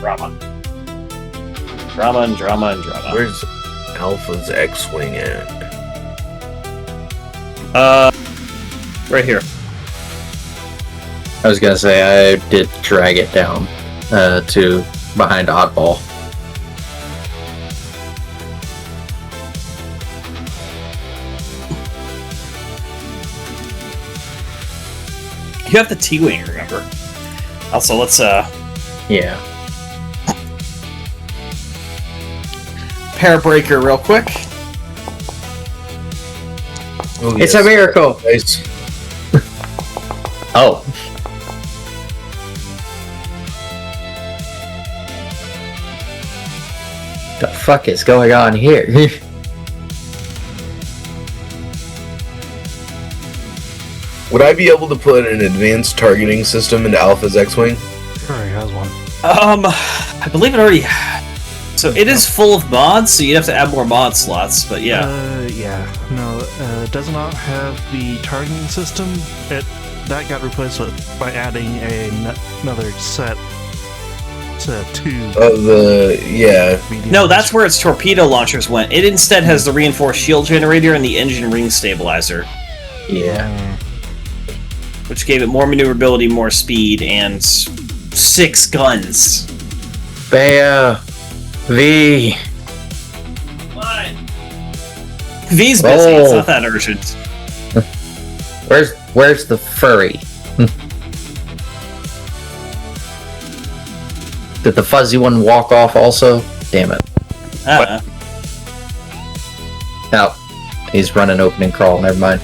drama. Drama and drama and drama. Where's Alpha's X-Wing at? Right here. I was gonna say, I did drag it down to behind Oddball. You have the T-Wing, remember? Also, let's, Yeah. Parabreaker real quick. Oh, It's a miracle! Nice. Oh. The fuck is going on here? Would I be able to put an advanced targeting system into Alpha's X-Wing? Already has one. I believe it already... So it is full of mods, so you'd have to add more mod slots, but yeah. No, does not have the targeting system. That got replaced by adding another set to two. Of the... yeah. No, that's where its torpedo launchers went. It instead has the reinforced shield generator and the engine ring stabilizer, Yeah. which gave it more maneuverability, more speed, and 6 guns. Bea. V. V's busy, it's not that urgent. Where's the furry? Did the fuzzy one walk off also? Damn it. No. He's running open and crawl, never mind.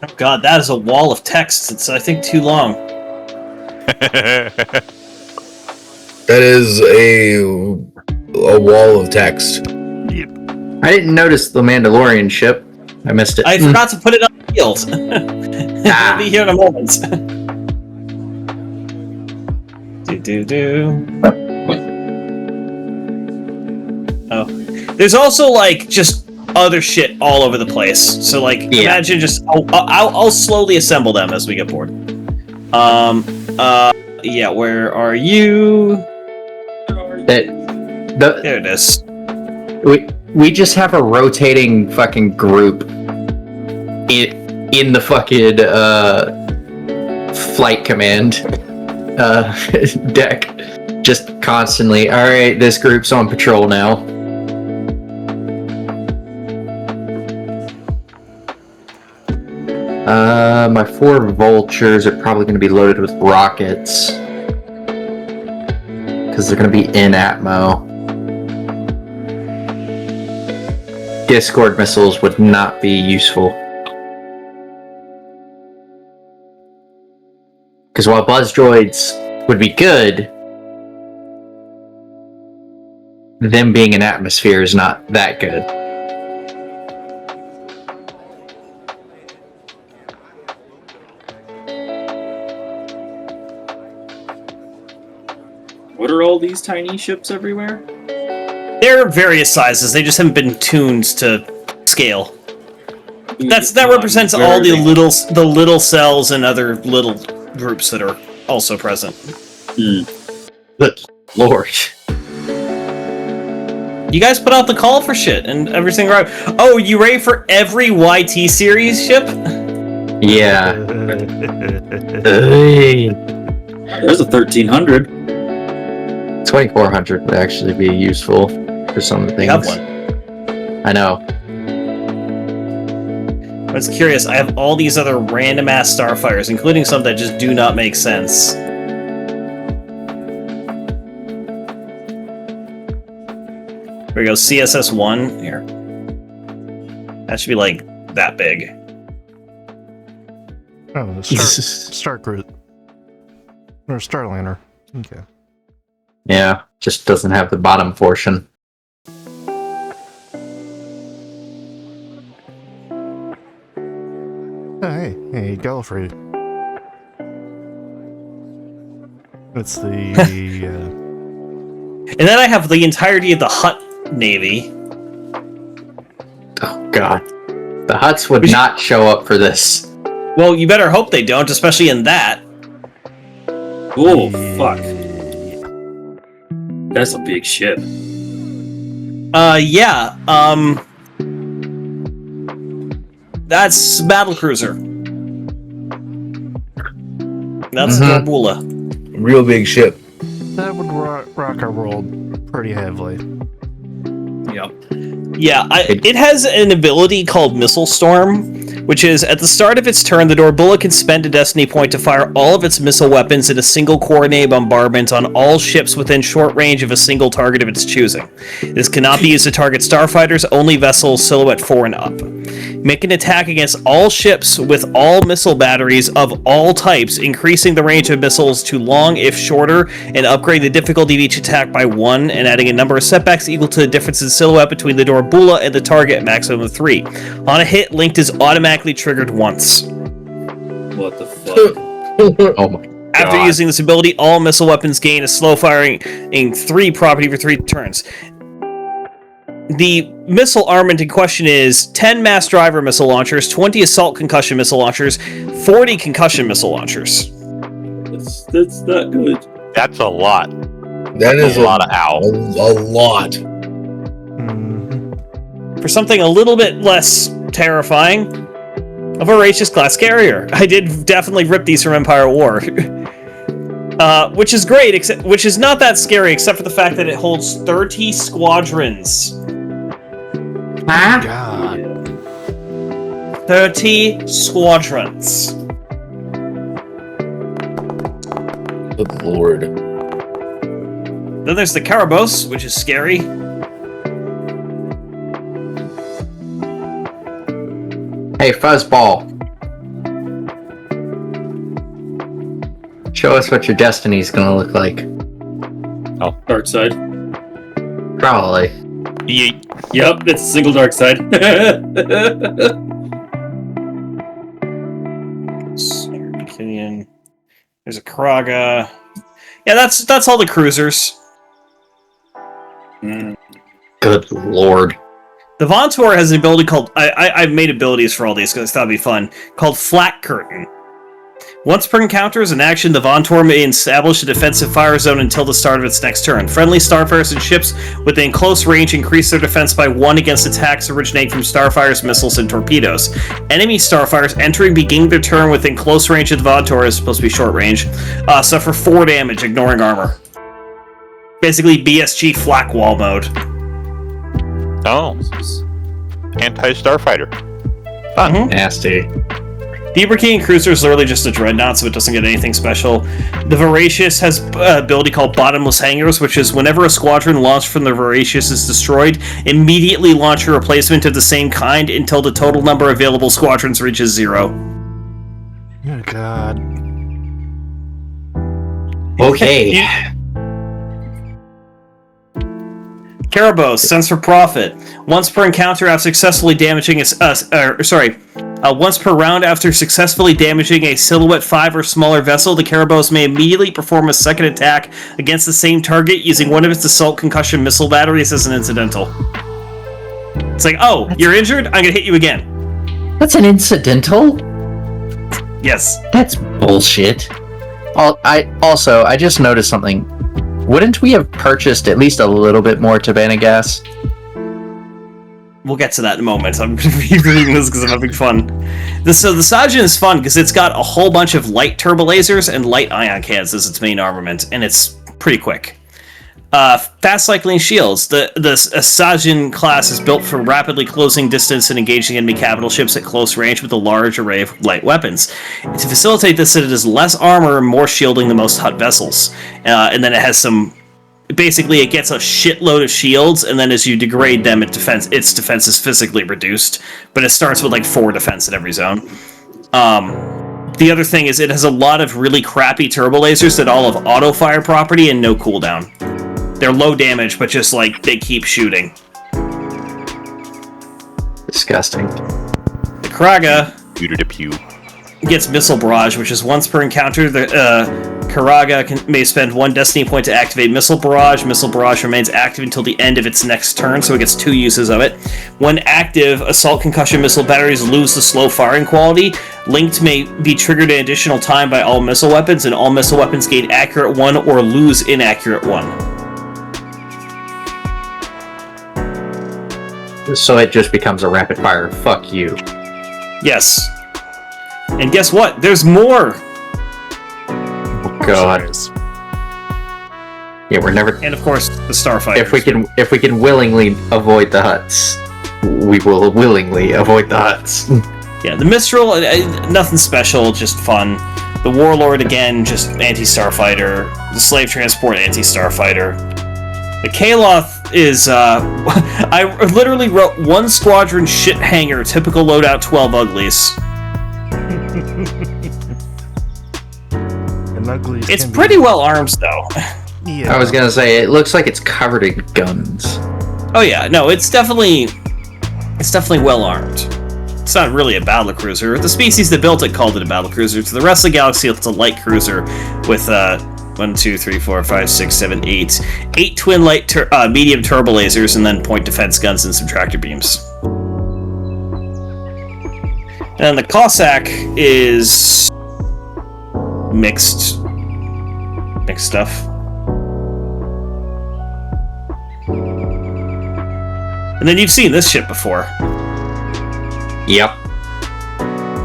Oh god, that is a wall of text. It's, I think, too long. That is a wall of text. Yep. I didn't notice the Mandalorian ship. I missed it. I forgot to put it on the field. It'll be here in a moment. Oh. There's also, like, just other shit all over the place. So, like, imagine just... I'll slowly assemble them as we get bored. Yeah, where are you? There it is. We just have a rotating fucking group in the fucking flight command deck, just constantly. All right, this group's on patrol now. My 4 vultures are probably going to be loaded with rockets because they're going to be in Atmo. Discord missiles would not be useful. Because while buzz droids would be good, them being in atmosphere is not that good. What are all these tiny ships everywhere? They're various sizes. They just haven't been tuned to scale. That represents all the little cells and other little groups that are also present. Lord. You guys put out the call for shit and everything, right? Oh, you ready for every YT series ship? Yeah. There's a 1300. 2400 would actually be useful for some of the I things. have one. I know. I was curious. I have all these other random ass starfires, including some that just do not make sense. Here we go. CSS1 here. That should be like that big. Oh, Star Cruise. Or Starliner. Okay. Yeah, just doesn't have the bottom portion. Oh, hey, Gallifrey. That's the. And then I have the entirety of the Hutt Navy. Oh god. The Hutts would not show up for this. Well, you better hope they don't, especially in that. Oh, fuck. That's a big ship. Yeah. That's Battlecruiser. That's Gorbula. Real big ship. That would rock our world pretty heavily. Yep. Yeah, it has an ability called Missile Storm, which is, at the start of its turn, the Dorbula can spend a destiny point to fire all of its missile weapons in a single coordinated bombardment on all ships within short range of a single target of its choosing. This cannot be used to target starfighters, only vessels Silhouette 4 and up. Make an attack against all ships with all missile batteries of all types, increasing the range of missiles to long if shorter, and upgrade the difficulty of each attack by 1, and adding a number of setbacks equal to the difference in silhouette between the Dorbula and the target, maximum of 3. On a hit, Linked is automatically triggered once. What the fuck? Oh my After God. using this ability, all missile weapons gain a slow firing in 3 property for 3 turns. The missile armament in question is 10 mass driver missile launchers, 20 assault concussion missile launchers, 40 concussion missile launchers. That's not good. That's a lot. That is a lot of ow. A lot. Mm-hmm. For something a little bit less terrifying, a Voracious class carrier. I did definitely rip these from Empire War. Which is great, which is not that scary, except for the fact that it holds 30 squadrons. God. 30 squadrons. Good lord. Then there's the Karabos, which is scary. Hey, Fuzzball. Show us what your destiny's gonna look like. Dark side. Probably. Yeet. Yep, it's a single dark side. Killian. There's a Karaga. Yeah, that's all the cruisers. Good lord. The Vontor has an ability called... I've made abilities for all these because I thought it'd be fun. Called Flat Curtain. Once per encounter as an action, the Vontor may establish a defensive fire zone until the start of its next turn. Friendly starfighters and ships within close range increase their defense by 1 against attacks originating from starfighters, missiles, and torpedoes. Enemy starfighters entering beginning their turn within close range of the Vontor, is supposed to be short range, suffer 4 damage, ignoring armor. Basically BSG flak wall mode. Oh. Anti-starfighter. Nasty. The Ibrahim Cruiser is literally just a dreadnought, so it doesn't get anything special. The Voracious has an ability called Bottomless Hangars, which is whenever a squadron launched from the Voracious is destroyed, immediately launch a replacement of the same kind until the total number of available squadrons reaches 0. Oh, God. Okay. Karabos, Sense for Profit. Once per encounter after successfully damaging once per round after successfully damaging a Silhouette 5 or smaller vessel, the Karabos may immediately perform a second attack against the same target using one of its assault concussion missile batteries as an incidental. It's like, oh, you're injured? I'm gonna hit you again. That's an incidental? Yes. That's bullshit. I just noticed something. Wouldn't we have purchased at least a little bit more Tabana gas? We'll get to that in a moment. I'm reading this because I'm having fun. So the Sajin is fun because it's got a whole bunch of light turbo lasers and light ion cannons as its main armament, and it's pretty quick. Fast cycling shields. The Sajin class is built for rapidly closing distance and engaging enemy capital ships at close range with a large array of light weapons. And to facilitate this, it has less armor and more shielding than most Hutt vessels. And then it has some... Basically, it gets a shitload of shields, and then as you degrade them, its defense is physically reduced. But it starts with like 4 defense in every zone. The other thing is it has a lot of really crappy turbo lasers that all have auto fire property and no cooldown. They're low damage, but just like they keep shooting. Disgusting. The Karaga Pew. gets Missile Barrage, which is once per encounter. The Karaga may spend 1 Destiny point to activate Missile Barrage. Missile Barrage remains active until the end of its next turn, so it gets 2 uses of it. When active, Assault Concussion Missile batteries lose the slow firing quality. Linked may be triggered an additional time by all missile weapons, and all missile weapons gain Accurate 1 or lose Inaccurate 1. So it just becomes a rapid fire. Fuck you. Yes. And guess what? There's more! God. Yeah, we're never. And of course, the Starfighter. If we can willingly avoid the Hutts, we will willingly avoid the Hutts. Yeah, the Mistral, nothing special, just fun. The Warlord, again, just anti-Starfighter. The Slave Transport, anti-Starfighter. The Kaloth is, I literally wrote 1 squadron shit hanger, typical loadout 12 uglies. And uglies It's can be- pretty well armed, though. Yeah. I was gonna say, it looks like it's covered in guns. Oh yeah, no, it's definitely well armed. It's not really a battlecruiser. The species that built it called it a battlecruiser. To the rest of the galaxy, it's a light cruiser with 1, 2, 3, 4, 5, 6, 7, 8 twin light medium turbo lasers, and then point defense guns and some tractor beams. And the Cossack is mixed stuff. And then you've seen this ship before. Yep.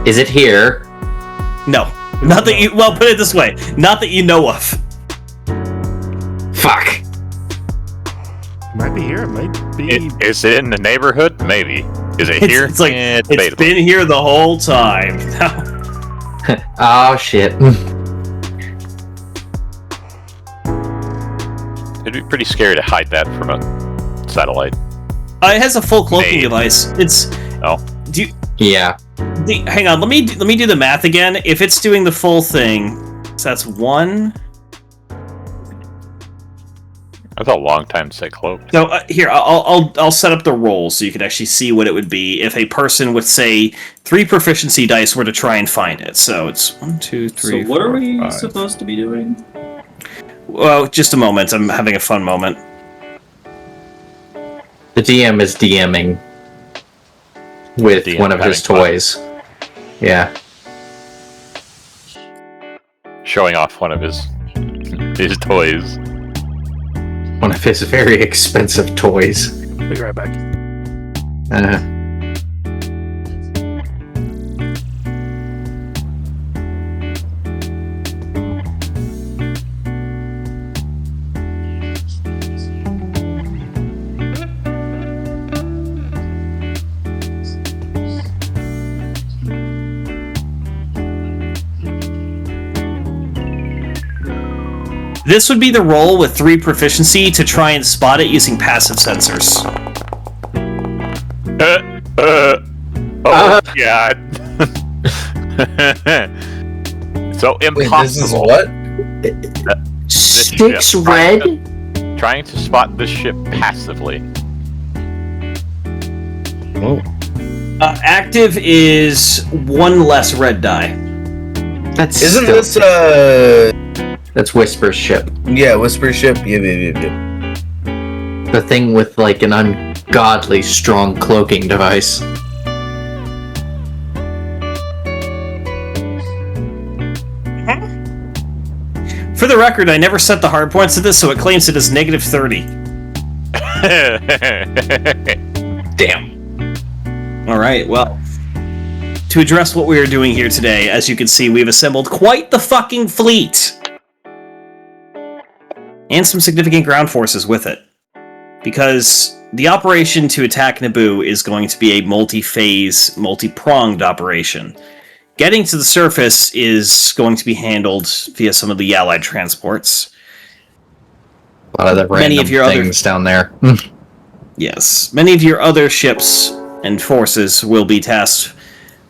Is it here? No. Not that you... Well, put it this way. Not that you know of. Fuck. Might be here. It might be. Is it in the neighborhood? Maybe. Is it here? It's like, It's it's debatable. been here the whole time. Oh shit. It'd be pretty scary to hide that from a satellite. It has a full cloaking Maybe. device. It's... Oh. Do you... Yeah. Hang on, let me do the math again. If it's doing the full thing, so that's 1... That's a long time to say cloak. No, here, I'll set up the roll so you can actually see what it would be if a person with, say, 3 proficiency dice were to try and find it. So it's 1, 2, 3, So what 4, are we 5. supposed to be doing? Well, just a moment. I'm having a fun moment. The DM is DMing with DM one of his having fun. toys. Yeah. Showing off one of his toys. One of his very expensive toys. Be right back. This would be the roll with 3 proficiency to try and spot it using passive sensors. Oh god. So Wait, impossible. this is what? 6 ship. red? Trying to spot this ship passively. Oh. Active is 1 less red die. That's Isn't still- this, That's Whisper's ship. yeah, Whisper Ship? Yep. The thing with like an ungodly strong cloaking device. For the record, I never set the hard points to this, so it claims it as negative 30. Damn. Alright, well. To address what we are doing here today, as you can see, we've assembled quite the fucking fleet! And some significant ground forces with it. Because the operation to attack Naboo is going to be a multi-phase, multi-pronged operation. Getting to the surface is going to be handled via some of the Allied transports. A lot of the Many random of your other- things down there. Yes, many of your other ships and forces will be tasked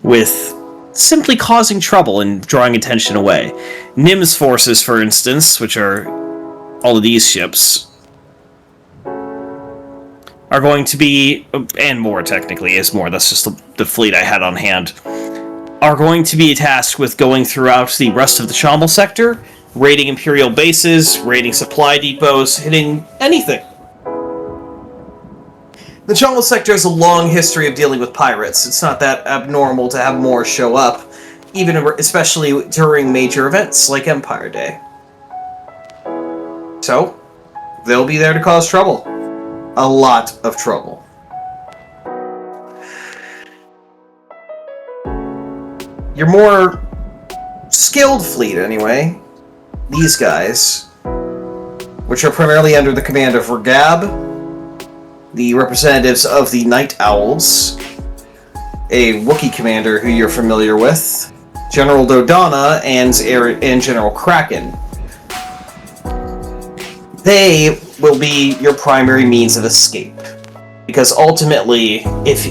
with simply causing trouble and drawing attention away. Nim's forces, for instance, which are all of these ships, are going to be, and more technically, is more, that's just the fleet I had on hand, are going to be tasked with going throughout the rest of the Chommel sector, raiding Imperial bases, raiding supply depots, hitting anything. The Chommel sector has a long history of dealing with pirates. It's not that abnormal to have more show up, especially during major events like Empire Day. So, they'll be there to cause trouble. A lot of trouble. Your more skilled fleet, anyway, these guys, which are primarily under the command of Regab, the representatives of the Night Owls, a Wookiee commander who you're familiar with, General Dodonna, and General Kraken. They will be your primary means of escape. Because ultimately, if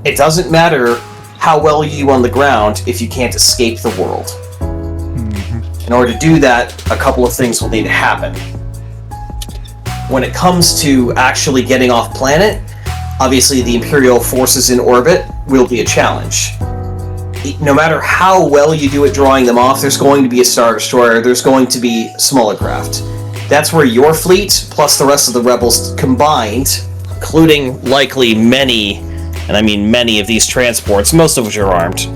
it doesn't matter how well you do on the ground if you can't escape the world. In order to do that, a couple of things will need to happen. When it comes to actually getting off planet, obviously the Imperial forces in orbit will be a challenge. No matter how well you do at drawing them off, there's going to be a Star Destroyer, there's going to be smaller craft. That's where your fleet, plus the rest of the rebels combined, including likely many, and I mean many of these transports, most of which are armed,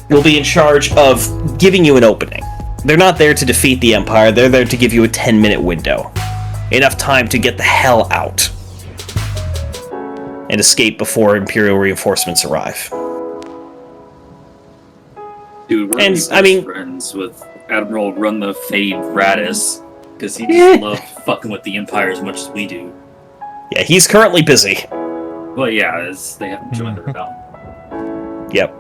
will be in charge of giving you an opening. They're not there to defeat the Empire, they're there to give you a 10-minute window. Enough time to get the hell out. And escape before Imperial reinforcements arrive. Dude, we're And, best I mean- friends with Admiral Run the Fade Radis, because he just loves fucking with the Empire as much as we do. Yeah, he's currently busy. Well, yeah, as they haven't joined the rebellion. Yep.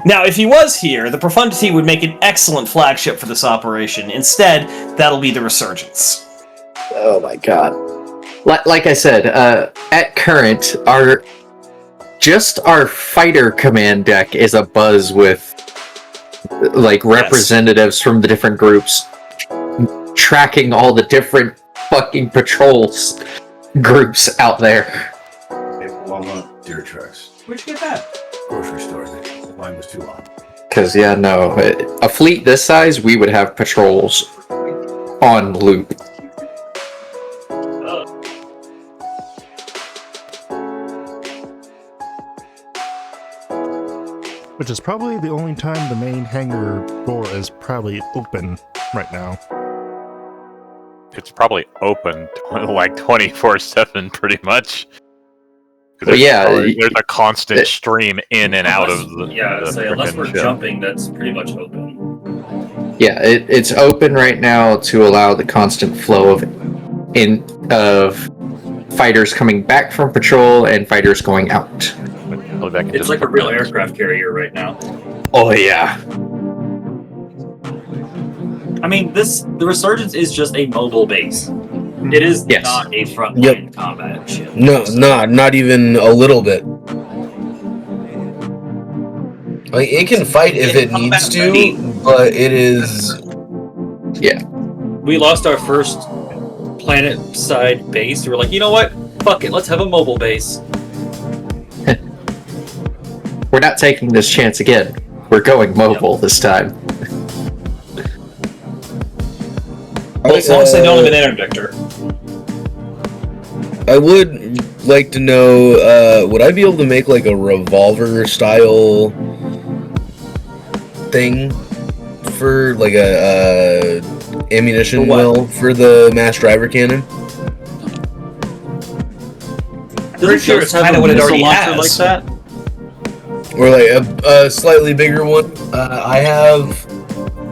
Now, if he was here, the Profundity would make an excellent flagship for this operation. Instead, that'll be the Resurgence. Oh my god. Like I said, at current, our fighter command deck is abuzz with representatives from the different groups tracking all the different fucking patrols groups out there. Walnut deer trucks. Where'd you get that? Grocery store. Mine was too long. Because, a fleet this size, we would have patrols on loop. Which is probably the only time the main hangar door is probably open right now. It's probably open like 24/7, pretty much. 'Cause Well, yeah, there's a constant stream in and out of the. Yeah, the so unless frickin' we're ship. jumping, that's pretty much open. Yeah, it's open right now to allow the constant flow of fighters coming back from patrol and fighters going out. Oh, that can It's just like a put real that- aircraft carrier right now. Oh yeah. I mean, the Resurgence is just a mobile base. It is Yes. not a frontline Yep. combat ship. No, not even a little bit. Like, it can fight if it needs to, but it is... We lost our first planet-side base. We were like, you know what? Fuck it, let's have a mobile base. We're not taking this chance again. We're going mobile this time. Well, as long as they don't have an interdictor. I would like to know, would I be able to make, like, a revolver-style thing buffer, like a ammunition For what? well for the mass driver cannon? Pretty sure it's kind of what it already has. Like that? Or like a slightly bigger one? I have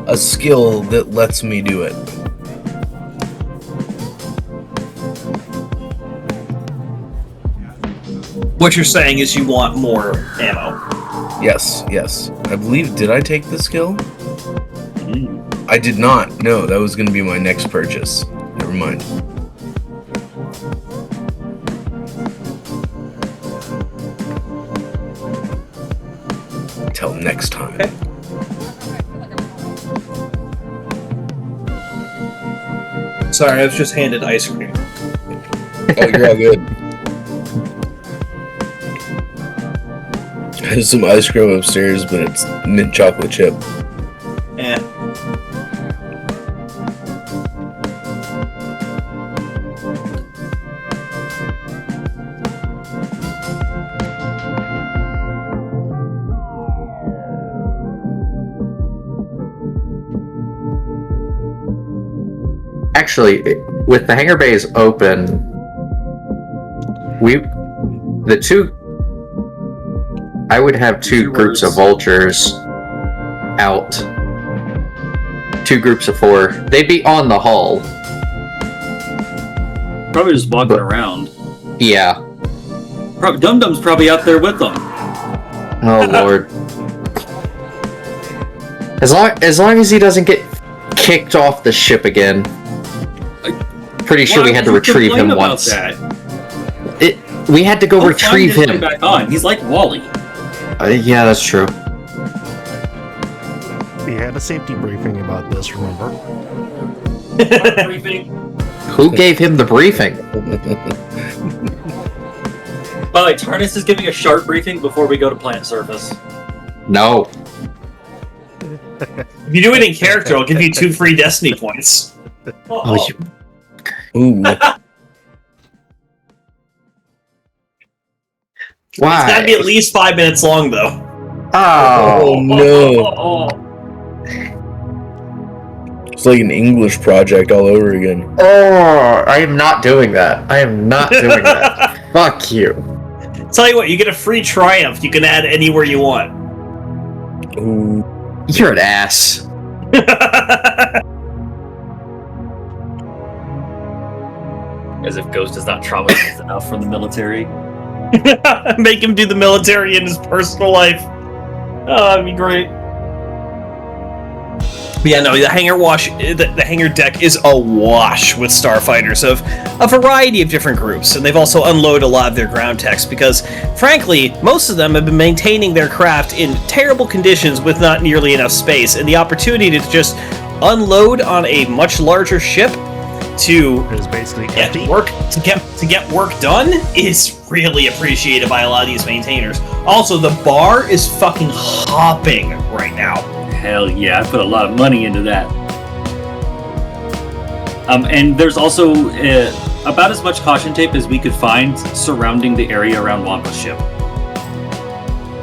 a skill that lets me do it. What you're saying is you want more ammo. Yes. I believe, did I take the skill? I did not. No, that was going to be my next purchase. Never mind. Till next time. Okay. Sorry, I was just handed ice cream. Oh, you're all good. There's some ice cream upstairs, but it's mint chocolate chip. Eh. Actually, with the hangar bays open, I would have two groups of vultures out. 2 groups of 4. They'd be on the hull. Probably just walking around. Yeah. Dum Dum's probably out there with them. Oh lord. As long as he doesn't get kicked off the ship again. Pretty sure we had to retrieve him once. We had to go retrieve him. Back on. He's like Wally. Yeah, that's true. We had a safety briefing about this, remember? Briefing. Who gave him the briefing? By the way, Tarnus is giving a sharp briefing before we go to planet surface. No. If you do it in character, I'll give you 2 free Destiny points. Oh, Ooh. Why? It's gotta be at least 5 minutes long, though. Oh no. It's like an English project all over again. Oh, I am not doing that. I am not doing that. Fuck you. Tell you what, you get a free triumph. You can add anywhere you want. Ooh. You're an ass. As if Ghost is not traumatized enough from the military. Make him do the military in his personal life. Oh, that'd be great. But yeah, no, the hangar deck is awash with starfighters of a variety of different groups, and they've also unloaded a lot of their ground techs because, frankly, most of them have been maintaining their craft in terrible conditions with not nearly enough space, and the opportunity to just unload on a much larger ship to It was basically get empty. work to get work done is really appreciated by a lot of these maintainers. Also, the bar is fucking hopping right now. Hell yeah, I put a lot of money into that. And there's also about as much caution tape as we could find surrounding the area around Wampa's ship.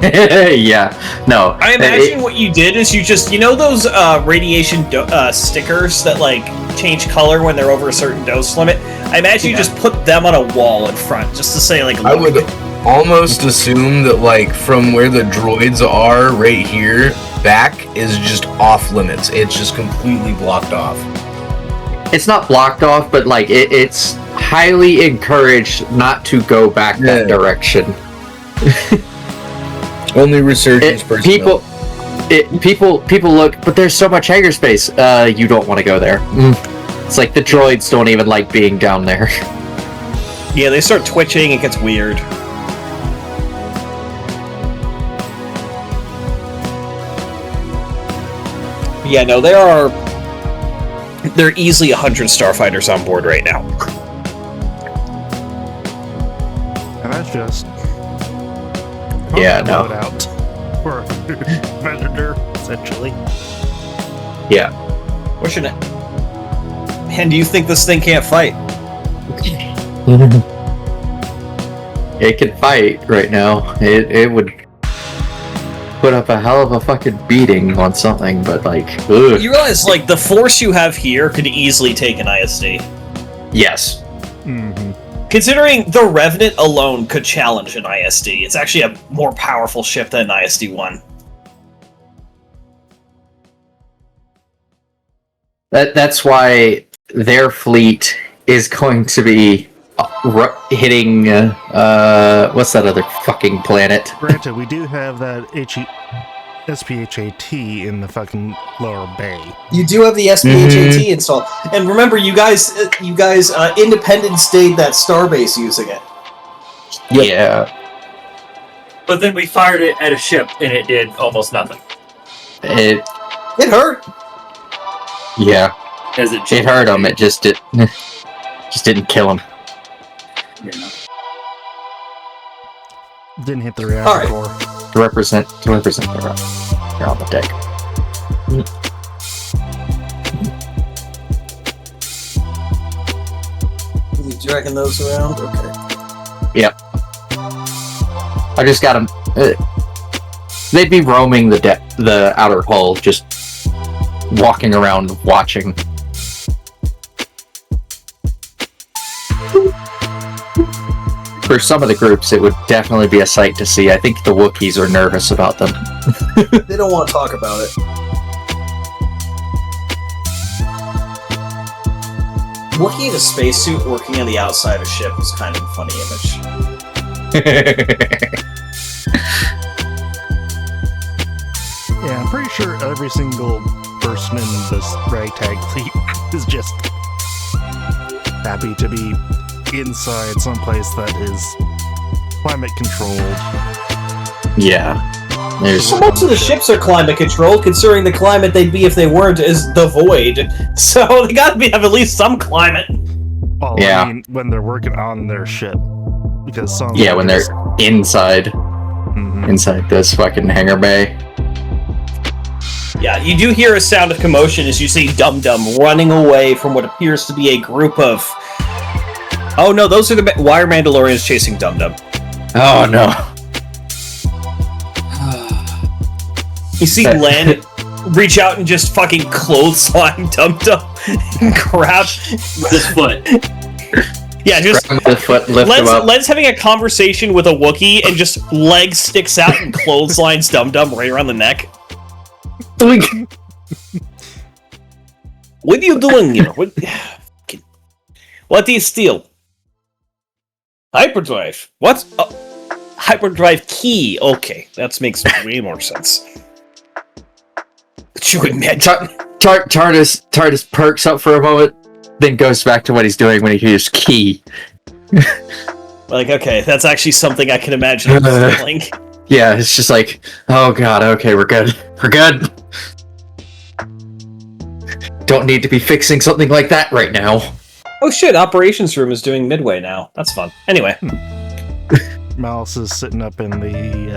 Yeah. No. I imagine what you did is you know those radiation stickers that like change color when they're over a certain dose limit? I imagine you just put them on a wall in front just to say like, I would almost assume that like from where the droids are right here, back is just off limits. It's just completely blocked off. It's not blocked off, but like it's highly encouraged not to go back that direction. Only resurgence personnel. People look, but there's so much hangar space. You don't want to go there. It's like the droids don't even like being down there. Yeah, they start twitching, it gets weird. Yeah, no, there are easily 100 starfighters on board right now. And that's just Yeah, no. out for Predator, essentially. Yeah. What's your name? Man, do you think this thing can't fight? It can fight right now. It would. put up a hell of a fucking beating on something, but like, ugh. You realize, like, the force you have here could easily take an ISD. Yes. Mm-hmm. Considering the Revenant alone could challenge an ISD, it's actually a more powerful ship than an ISD-1. That's why their fleet is going to be hitting, what's that other fucking planet? Granted, we do have that SPHAT in the fucking lower bay. You do have the SPHAT installed. And remember, you guys Independence stayed that starbase using it. Yep. Yeah. But then we fired it at a ship, and it did almost nothing. It hurt. Yeah. As it hurt him. It just didn't kill him. Yeah. Didn't hit the reactor core. To represent the rock. You're on the deck. You dragging those around? Okay. Yep. I just got them. They'd be roaming the outer hull, just walking around, watching. For some of the groups, it would definitely be a sight to see. I think the Wookiees are nervous about them. They don't want to talk about it. Wookiee in a spacesuit working on the outside of a ship was kind of a funny image. Yeah, I'm pretty sure every single person in this ragtag fleet is just happy to be inside someplace that is climate controlled. Yeah. So most of the ships are climate controlled, considering the climate they'd be if they weren't is the void. So they gotta have at least some climate. Well, yeah. I mean, when they're working on their ship. Because some when they're inside this fucking hangar bay. Yeah, you do hear a sound of commotion as you see Dum Dum running away from what appears to be a group of... Oh no, those are the Wire Mandalorians chasing Dum Dum. Oh no. You see Len reach out and just fucking clothesline Dum Dum and grab with his foot. Yeah, just foot, lift him up. Len's having a conversation with a Wookiee and just leg sticks out and clotheslines Dum Dum right around the neck. What are you doing here? What do you steal? Hyperdrive. What? Oh, hyperdrive key. Okay, that makes way more sense. But you imagine Tardis perks up for a moment, then goes back to what he's doing when he hears key. Like, okay, that's actually something I can imagine him stealing. Yeah, it's just like, oh god, okay, we're good. We're good. Don't need to be fixing something like that right now. Oh shit, operations room is doing midway now. That's fun. Anyway. Malice is sitting up in the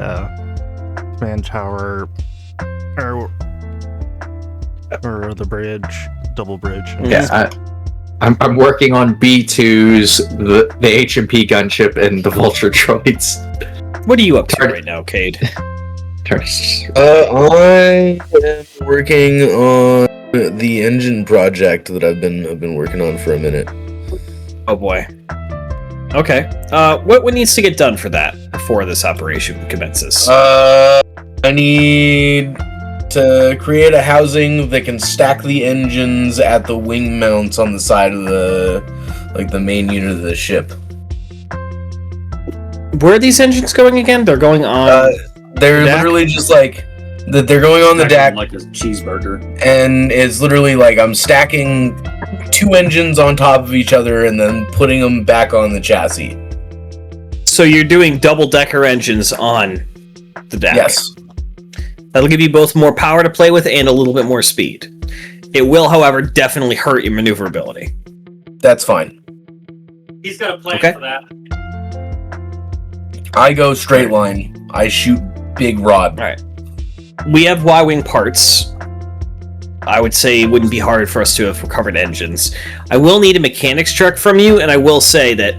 command tower, or the bridge, double bridge. Yeah, I'm working on B2's, the HMP gunship, and the Vulture droids. What are you up to right now, Cade? I am working on the engine project that I've been working on for a minute. Oh boy. Okay. What needs to get done for that before this operation commences? I need to create a housing that can stack the engines at the wing mounts on the side of the main unit of the ship. Where are these engines going again? They're going on. They're literally just like that. They're going on the deck like a cheeseburger, and it's literally like I'm stacking two engines on top of each other and then putting them back on the chassis. So you're doing double-decker engines on the deck. Yes. That'll give you both more power to play with and a little bit more speed. It will, however, definitely hurt your maneuverability. That's fine. He's got a plan for that. I go straight line. I shoot big rod. All right. We have Y-wing parts. I would say it wouldn't be hard for us to have recovered engines. I will need a mechanics truck from you, and I will say that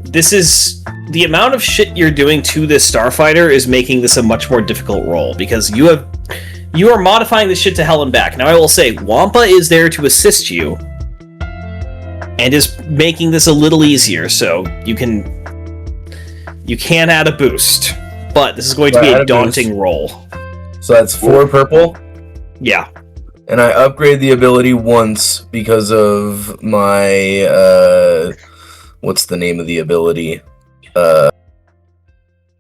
this is the amount of shit you're doing to this starfighter is making this a much more difficult role because you are modifying this shit to hell and back. Now I will say, Wampa is there to assist you and is making this a little easier, so you can add a boost, but this is going to be a daunting role. So that's 4 purple. Yeah. And I upgrade the ability once because of my what's the name of the ability? I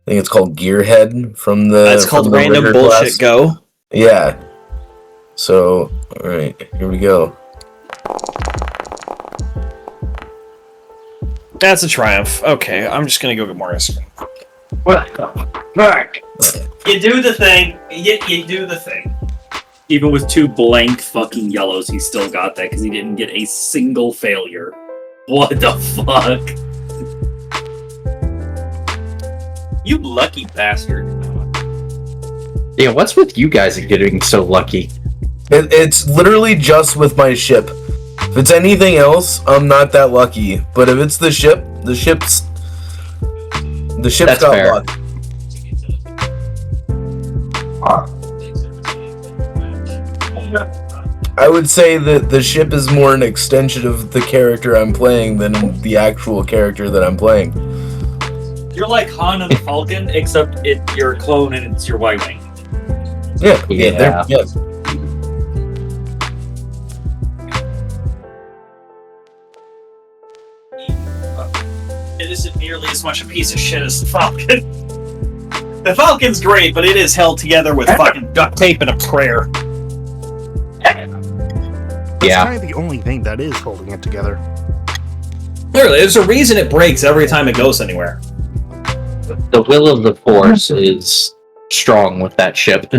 think it's called Gearhead from the. That's called Random Rigger Bullshit class. Go. Yeah. So, all right, here we go. That's a triumph. Okay, I'm just gonna go get Morris. What the fuck? You do the thing. You do the thing. Even with 2 blank fucking yellows, he still got that because he didn't get a single failure. What the fuck? You lucky bastard. Yeah, what's with you guys getting so lucky? It's literally just with my ship. If it's anything else, I'm not that lucky. But if it's the ship's That's got fair. luck. I would say that the ship is more an extension of the character I'm playing than the actual character that I'm playing. You're like Han and the Falcon, except you're a clone and it's your Y-Wing. Yeah. Yeah. It isn't nearly as much a piece of shit as the Falcon. The Falcon's great, but it is held together with fucking duct tape and a prayer. That's kind of the only thing that is holding it together. Literally, there's a reason it breaks every time it goes anywhere. The will of the Force is strong with that ship.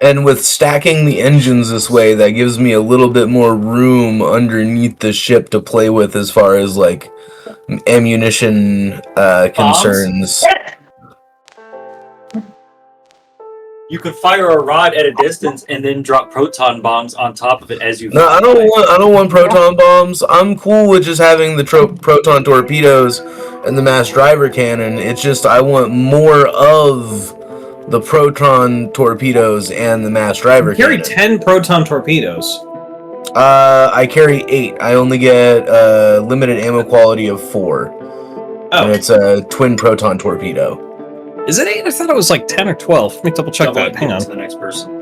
And with stacking the engines this way, that gives me a little bit more room underneath the ship to play with as far as, like, ammunition concerns. You could fire a rod at a distance and then drop proton bombs on top of it as you. No, I don't want proton bombs. I'm cool with just having the proton torpedoes and the mass driver cannon. It's just I want more of the proton torpedoes and the mass driver Carry cannon. 10 proton torpedoes. I carry 8. I only get limited ammo quality of 4. Oh, And it's a twin proton torpedo. is it 8? I thought it was like 10 or 12. Let me double check that. Hang on. To the next person.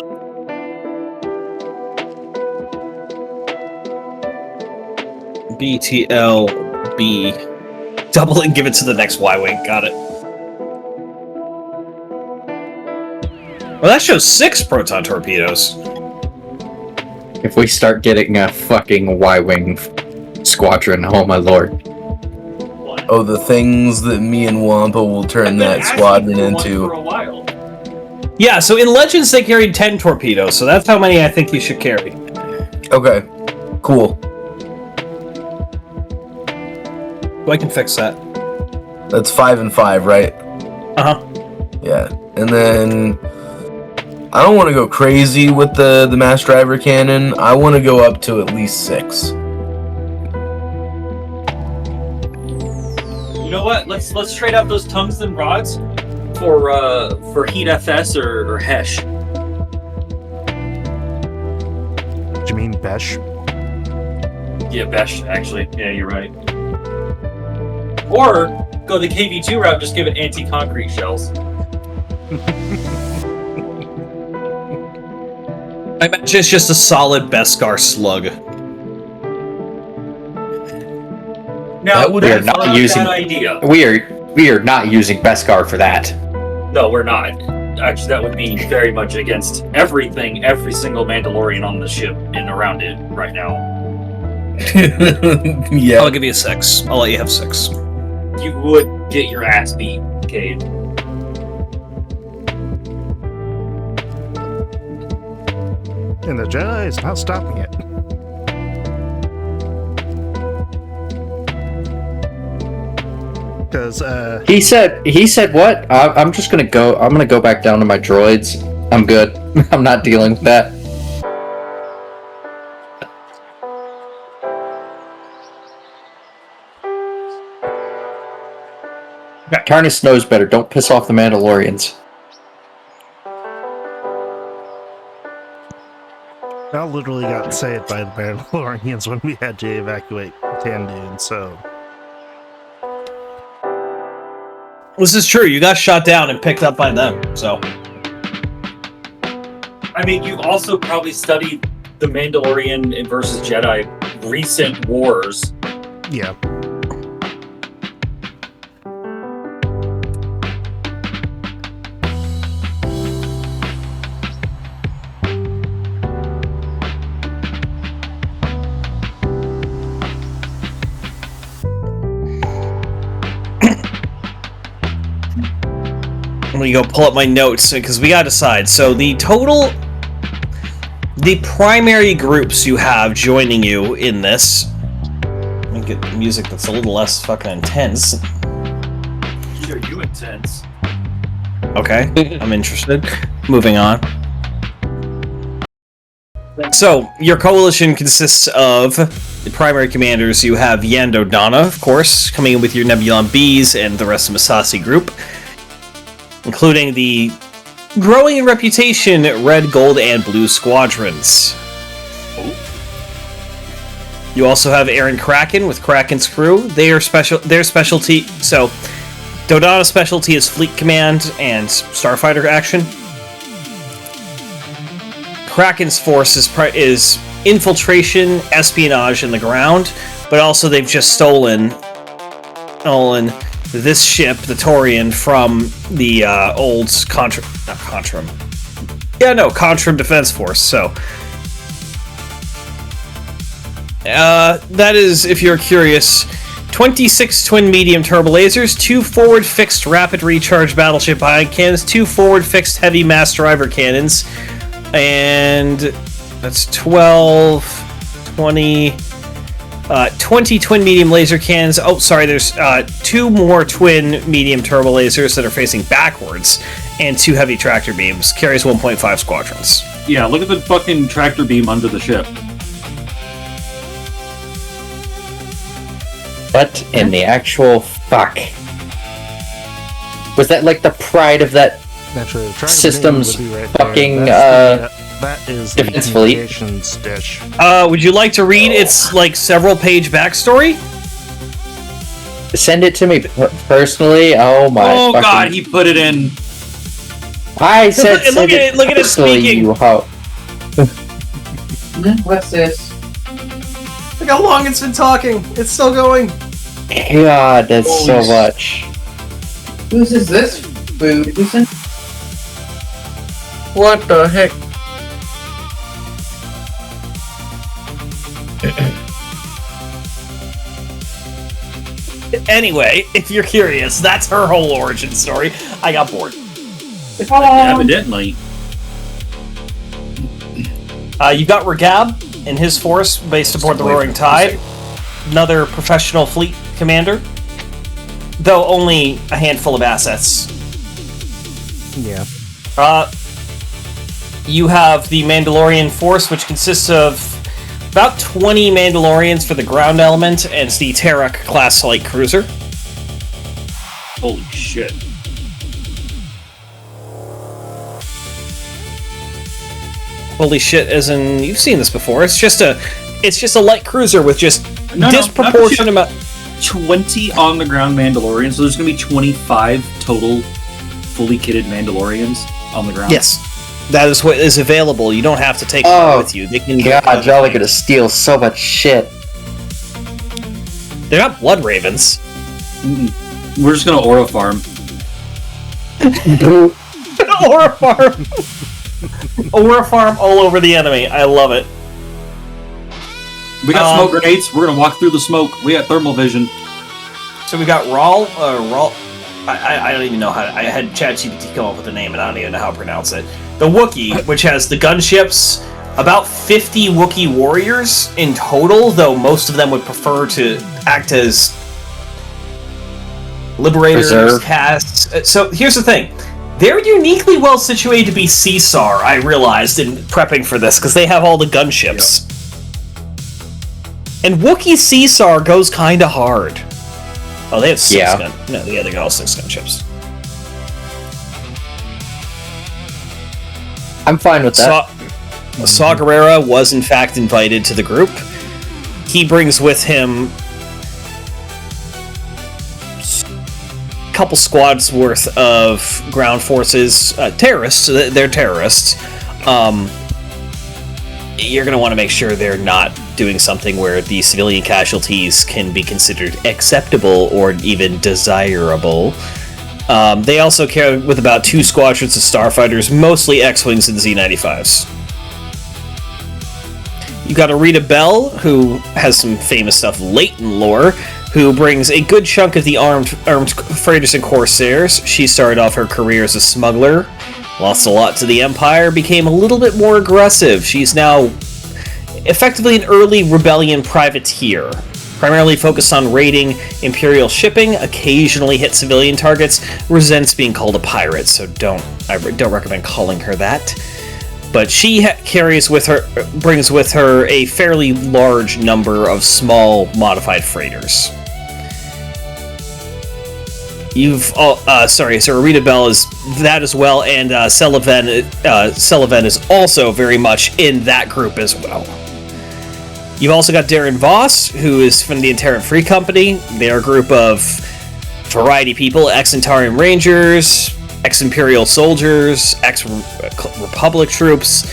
BTLB. Double and give it to the next Y-Wing. Got it. Well, that shows 6 proton torpedoes. If we start getting a fucking Y-Wing squadron, oh my lord. Oh, the things that me and Wampa will turn that squadron into. For a while. Yeah, so in Legends they carried 10 torpedoes, so that's how many I think you should carry. Okay, cool. So I can fix that. That's 5 and 5, right? Uh-huh. Yeah, and then I don't want to go crazy with the mass driver cannon. I want to go up to at least 6. You know what? Let's trade out those tungsten rods for Heat FS or Hesh. Do you mean Besh? Yeah, Besh, actually. Yeah, you're right. Or go the KV2 route, just give it anti-concrete shells. I imagine it's just a solid Beskar slug. Now, That would- We are that's not not using- a bad idea. We are not using Beskar for that. No, we're not. Actually, that would be very much against everything, every single Mandalorian on the ship and around it right now. Yeah. I'll give you a 6. I'll let you have 6. You would get your ass beat, Cade. And the Jedi is not stopping it. Because, He said what? I'm gonna go back down to my droids. I'm good. I'm not dealing with that. Tarnus knows better. Don't piss off the Mandalorians. I literally got saved by the Mandalorians when we had to evacuate Tandoon, so... This is true. You got shot down and picked up by them, so... I mean, you also probably studied the Mandalorian versus Jedi recent wars. Yeah. Let me go pull up my notes, because we gotta decide. So the primary groups you have joining you in this... Let me get music that's a little less fucking intense. Are you intense? Okay, I'm interested. Moving on. So, your coalition consists of the primary commanders. You have Yando Donna, of course, coming in with your Nebulon Bees and the rest of Masasi group, including the growing in reputation Red, Gold, and Blue squadrons. You also have Aaron Kraken with Kraken's crew. Their specialty. So, Dodonna's specialty is Fleet Command and Starfighter action. Kraken's force is infiltration, espionage in the ground, but also they've just stolen this ship, the Torian, from the old Contrim Defense Force. So that is, if you're curious, 26 twin medium turbo lasers, 2 forward fixed rapid recharge battleship ion cannons, 2 forward fixed heavy mass driver cannons, and that's 12, 20 twin medium laser cannons. Oh, sorry, there's 2 more twin medium turbo lasers that are facing backwards, and 2 heavy tractor beams. Carries 1.5 squadrons. Yeah, look at the fucking tractor beam under the ship. What in the actual fuck? Was that like the pride of that Naturally, the tractor system's beam would be right fucking there. That is the defense fleet? communications dish. Would you like to read its, like, several-page backstory? Send it to me personally. Oh my! Oh fucking... god, he put it in. I said Look- look send at it- look at it personally, speaking. you hoe. What's this? Look how long it's been talking. It's still going. God, that's so Holy much. Whose is this food? Who sent? What the heck? Anyway, if you're curious, that's her whole origin story. I got bored. Evidently. You got Regab and his force based aboard the Roaring Tide. Another professional fleet commander. Though only a handful of assets. Yeah. You have the Mandalorian force, which consists of about 20 Mandalorians for the ground element, and it's the Terrak class light cruiser. Holy shit. Holy shit, as in, you've seen this before. It's just a light cruiser with just disproportionate amount. 20 on the ground Mandalorians, so there's gonna be 25 total fully kitted Mandalorians on the ground. Yes, that is what is available. You don't have to take them with you. They can. God, y'all are gonna steal so much shit. They're not blood ravens. We're just gonna Aura farm. Aura farm. Aura farm all over the enemy. I love it. We got smoke grenades. We're gonna walk through the smoke. We got thermal vision. So we got Rawl. I don't even know how. I had ChatGPT come up with a name, and I don't even know how to pronounce it. The Wookiee, which has the gunships, about 50 Wookiee warriors in total, though most of them would prefer to act as liberators, Reserve. casts. So here's the thing. They're uniquely well situated to be Caesar, I realized in prepping for this, because they have all the gunships. And Wookiee Caesar goes kinda hard. Oh, they have 6 Yeah. gun. No, yeah, they got all 6 gunships. I'm fine with that. Saw Gerrera was in fact invited to the group. He brings with him a couple squads worth of ground forces, terrorists. They're terrorists. You're going to want to make sure they're not doing something where the civilian casualties can be considered acceptable or even desirable. They also carry with about 2 squadrons of starfighters, mostly X-Wings and Z-95s. You got Arita Bell, who has some famous stuff late in lore, who brings a good chunk of the armed freighters and corsairs. She started off her career as a smuggler, lost a lot to the Empire, became a little bit more aggressive. She's now effectively an early rebellion privateer, primarily focused on raiding Imperial shipping, occasionally hit civilian targets, resents being called a pirate, so I don't recommend calling her that. But she brings with her a fairly large number of small modified freighters. So Arita Bell is that as well, and Sullivan is also very much in that group as well. You've also got Darren Voss, who is from the Terran Free Company. They're a group of variety people, ex-Antarian Rangers, ex-Imperial soldiers, ex-Republic troops.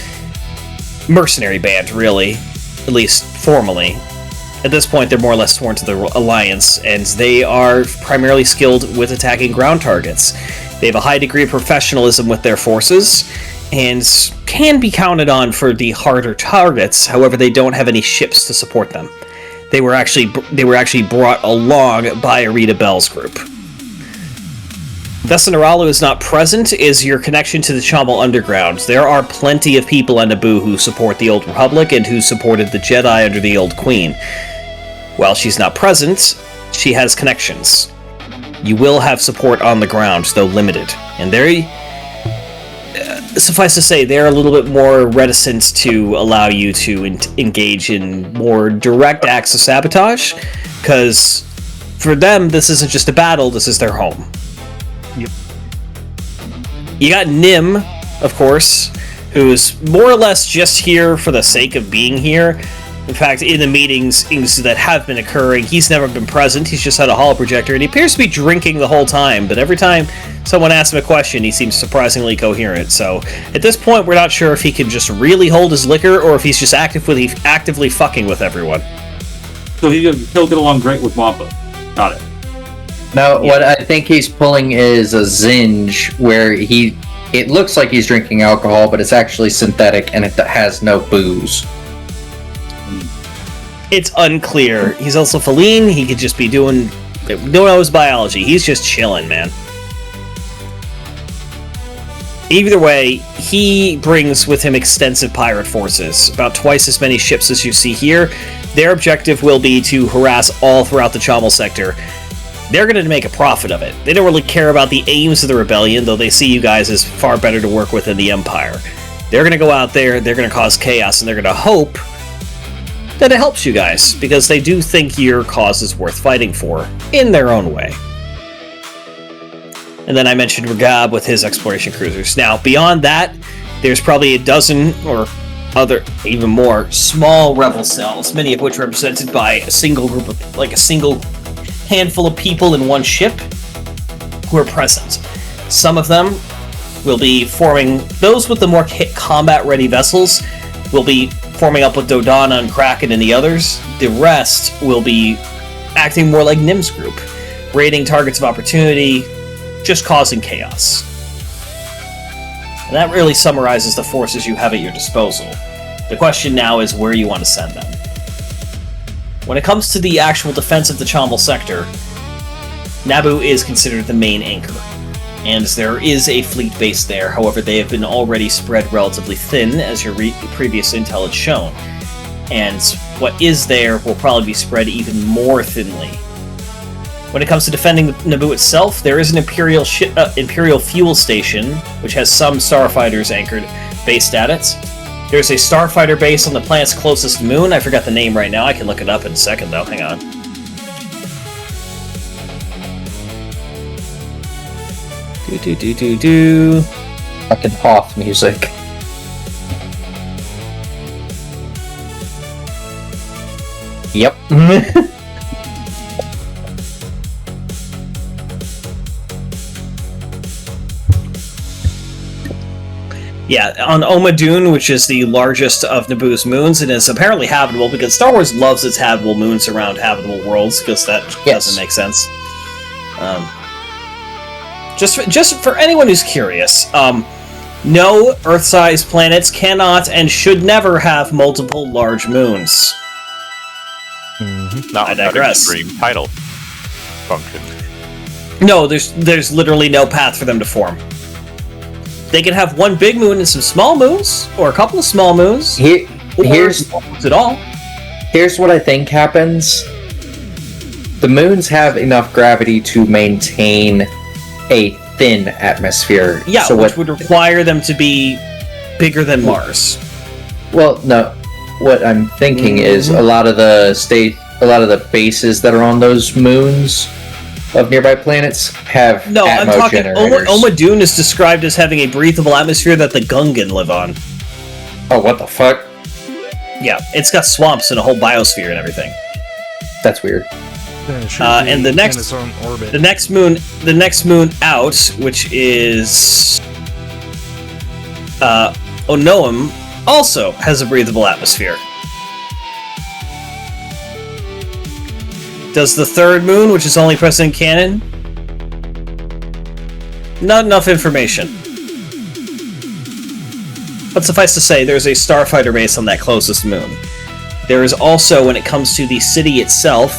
Mercenary band, really. At least formally. At this point, they're more or less sworn to the Alliance, and they are primarily skilled with attacking ground targets. They have a high degree of professionalism with their forces, and can be counted on for the harder targets. However, they don't have any ships to support them. They were actually brought along by Arita Bell's group. Thus, Naralu is not present is your connection to the Chomal Underground. There are plenty of people on Naboo who support the Old Republic and who supported the Jedi under the Old Queen. While she's not present, she has connections. You will have support on the ground, though limited. And suffice to say, they're a little bit more reticent to allow you to engage in more direct acts of sabotage, because for them, this isn't just a battle, this is their home. Yep. You got Nim, of course, who's more or less just here for the sake of being here. In fact, in the meetings that have been occurring, he's never been present. He's just had a holoprojector, and he appears to be drinking the whole time, but every time someone asks him a question, he seems surprisingly coherent. So, at this point, we're not sure if he can just really hold his liquor, or if he's just actively fucking with everyone. So he'll get along great with Wampa. Got it. No, what I think he's pulling is a Zinj, where it looks like he's drinking alcohol, but it's actually synthetic, and it has no booze. It's unclear. He's also Feline. He could just be don't know his biology. He's just chilling, man. Either way, he brings with him extensive pirate forces, about twice as many ships as you see here. Their objective will be to harass all throughout the Chomal sector. They're going to make a profit of it. They don't really care about the aims of the rebellion, though they see you guys as far better to work with than the Empire. They're going to go out there, they're going to cause chaos, and they're going to hope that it helps you guys, because they do think your cause is worth fighting for, in their own way. And then I mentioned Regab with his exploration cruisers. Now, beyond that, there's probably a dozen, or other, even more, small rebel cells, many of which are represented by a single group of, like a single handful of people in one ship who are present. Some of them will be forming, those with the more combat-ready vessels will be forming up with Dodonna and Kraken and the others. The rest will be acting more like Nim's group, raiding targets of opportunity, just causing chaos. And that really summarizes the forces you have at your disposal. The question now is where you want to send them. When it comes to the actual defense of the Chomal sector, Naboo is considered the main anchor, and there is a fleet base there. However, they have been already spread relatively thin, as your previous intel had shown, and what is there will probably be spread even more thinly. When it comes to defending Naboo itself, there is an Imperial fuel station, which has some starfighters anchored based at it. There's a starfighter base on the planet's closest moon. I forgot the name right now. I can look it up in a second, though. Hang on. Do. Fucking Hoth music. Yep. Yeah, on Omadune, which is the largest of Naboo's moons, and is apparently habitable because Star Wars loves its habitable moons around habitable worlds, because that doesn't make sense. Just for anyone who's curious, no Earth-sized planets cannot and should never have multiple large moons. Not I digress. Extreme tidal function. No, there's literally no path for them to form. They can have one big moon and some small moons, or a couple of small moons. Here's small moons at all. Here's what I think happens. The moons have enough gravity to maintain a thin atmosphere. Yeah, so which would require them to be bigger than Mars. Well, no. What I'm thinking is a lot of the bases that are on those moons of nearby planets have No, I'm atmo talking. generators. Omadune is described as having a breathable atmosphere that the Gungan live on. Oh, what the fuck? Yeah, it's got swamps and a whole biosphere and everything. That's weird. Then it should And be the next- in its own orbit. The next moon out, which is Onoam, also has a breathable atmosphere. Does the third moon, which is only present in canon? Not enough information. But suffice to say, there's a starfighter base on that closest moon. There is also, when it comes to the city itself,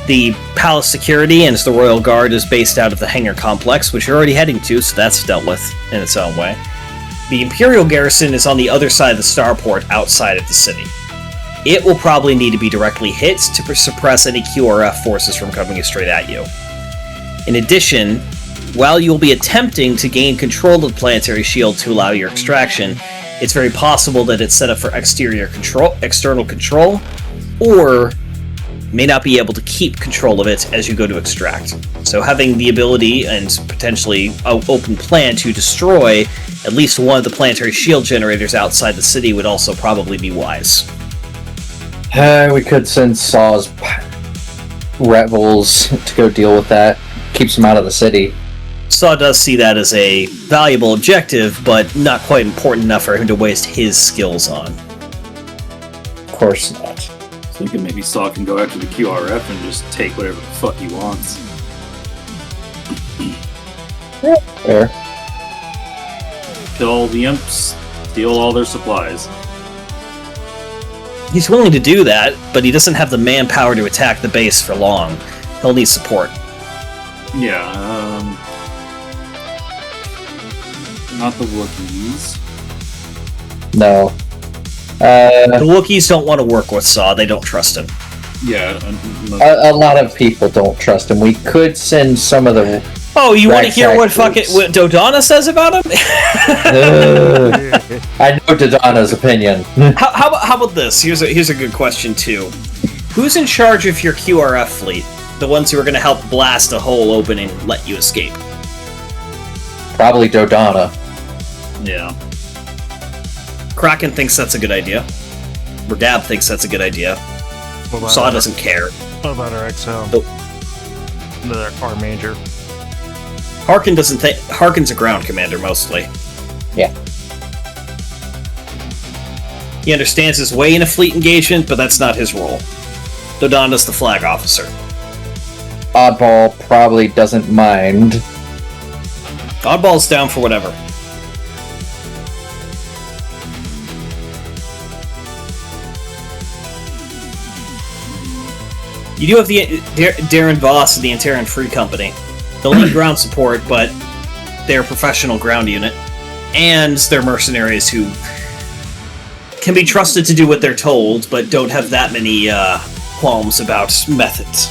the Palace Security and the Royal Guard is based out of the Hangar Complex, which you're already heading to, so that's dealt with in its own way. The Imperial Garrison is on the other side of the starport, outside of the city. It will probably need to be directly hit to suppress any QRF forces from coming straight at you. In addition, while you'll be attempting to gain control of the planetary shield to allow your extraction, it's very possible that it's set up for external control, or may not be able to keep control of it as you go to extract. So having the ability and potentially an open plan to destroy at least one of the planetary shield generators outside the city would also probably be wise. We could send Saw's rebels to go deal with that. Keeps them out of the city. Saw does see that as a valuable objective, but not quite important enough for him to waste his skills on. Of course not. Thinking maybe Saw can go after the QRF and just take whatever the fuck he wants. Fair. Kill all the imps, steal all their supplies. He's willing to do that, but he doesn't have the manpower to attack the base for long. He'll need support. Yeah, not the Wookiees. No. The Wookiees don't want to work with Saw, they don't trust him. Yeah, A lot of people don't trust him. We could send some of the... Oh, you want to hear what Ragtag what Dodonna says about him? I know Dodonna's opinion. How about this? Here's a good question too. Who's in charge of your QRF fleet? The ones who are going to help blast a hole open and let you escape? Probably Dodonna. yeah. Kraken thinks that's a good idea. Berdab thinks that's a good idea. What about Saw our- doesn't care. What about our XL? Our major. Harkin doesn't think. Harkin's a ground commander mostly. Yeah. He understands his way in a fleet engagement, but that's not his role. Dodonna's the flag officer. Oddball probably doesn't mind. Oddball's down for whatever. You do have the Darren Voss of the Antaran Free Company. They'll need ground support, but they're a professional ground unit. And they're mercenaries who can be trusted to do what they're told, but don't have that many qualms about methods.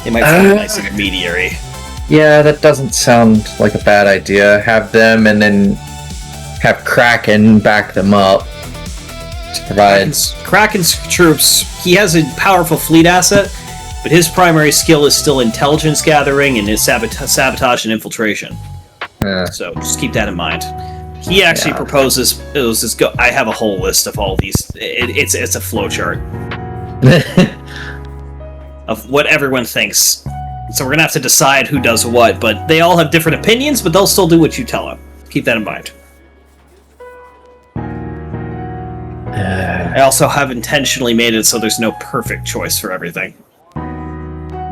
They might find a nice intermediary. Yeah, that doesn't sound like a bad idea. Have them and then have Kraken back them up to provide... Kraken's troops, he has a powerful fleet asset. But his primary skill is still intelligence gathering and his sabotage and infiltration. So just keep that in mind. He actually proposes, I have a whole list of all these. It's a flowchart of what everyone thinks. So we're gonna have to decide who does what, but they all have different opinions, but they'll still do what you tell them. Keep that in mind. I also have intentionally made it so there's no perfect choice for everything.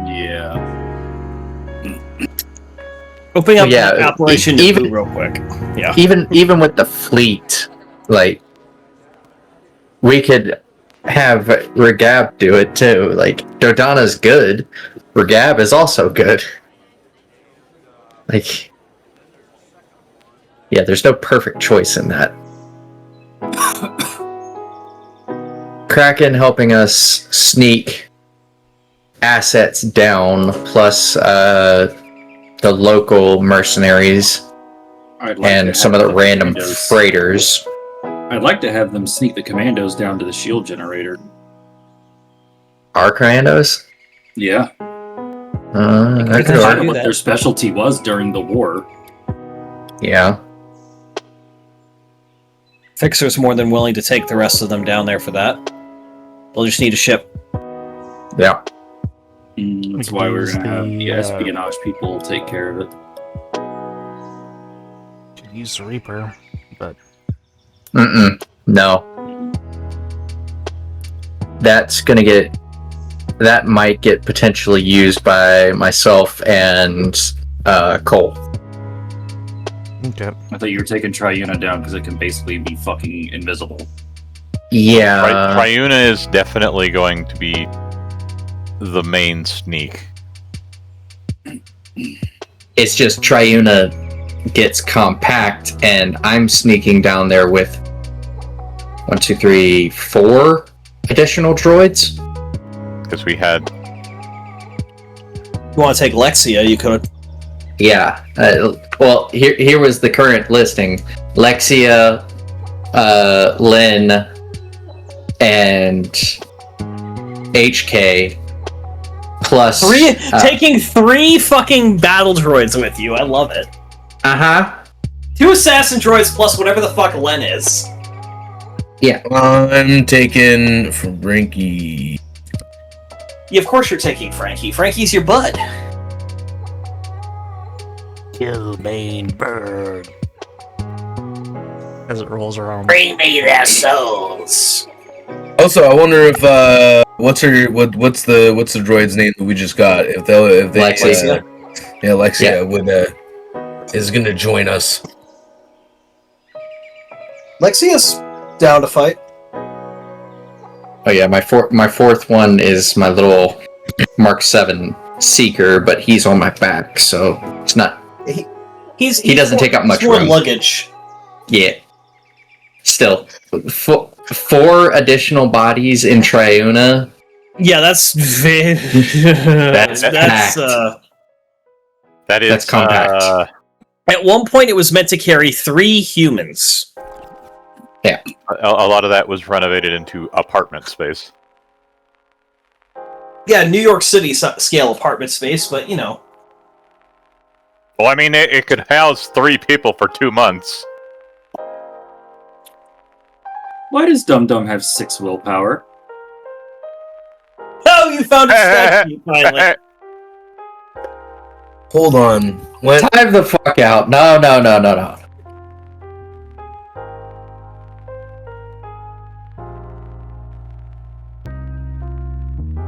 Yeah. Opening up Yeah, Operation even- Naboo real quick. Yeah. Even with the fleet, like, we could have Regab do it too. Like, Dodonna's good. Regab is also good. Like, yeah, there's no perfect choice in that. Kraken helping us sneak assets down, plus the local mercenaries I'd like and to some have of the random commandos- freighters. I'd like to have them sneak the commandos down to the shield generator. Our commandos? Yeah. That could potentially work. do What that. their specialty was during the war. Yeah. Fixer's more than willing to take the rest of them down there for that. They'll just need a ship. Yeah. That's why we're Use gonna have the, the espionage people take care of it. Could use the Reaper, but No. That might get potentially used by myself and Cole. okay. I thought you were taking Triuna down because it can basically be fucking invisible. Yeah. Triuna is definitely going to be the main sneak. It's just Triuna gets compact, and I'm sneaking down there with 1, 2, 3, 4 additional droids. Because we had If you want to take Lexia, you could. Yeah. Well, here was the current listing: Lexia, Lynn, and HK. Plus Taking 3 fucking battle droids with you. I love it. 2 assassin droids plus whatever the fuck Len is. I'm taking Frankie. Yeah, of course you're taking Frankie. Frankie's your bud. Kill main bird. As it rolls around. Bring me their souls. Also, I wonder if what's the droid's name that we just got? If they Lexia. Lexia is gonna join us. Lexia's down to fight. Oh yeah, my fourth one is my little Mark 7 Seeker, but he's on my back, so it's not. He doesn't take up much more room. luggage. Yeah. Still, 4 additional bodies in Triuna. Yeah, that's That's packed. that is That's compact. At one point, it was meant to carry 3 humans. A lot of that was renovated into apartment space. Yeah, New York City scale apartment space, but you know. Well, I mean, it could house 3 people for 2 months. Why does Dum Dum have 6 willpower? Oh, you found a statue finally. Hold on. What? Time the fuck out. No.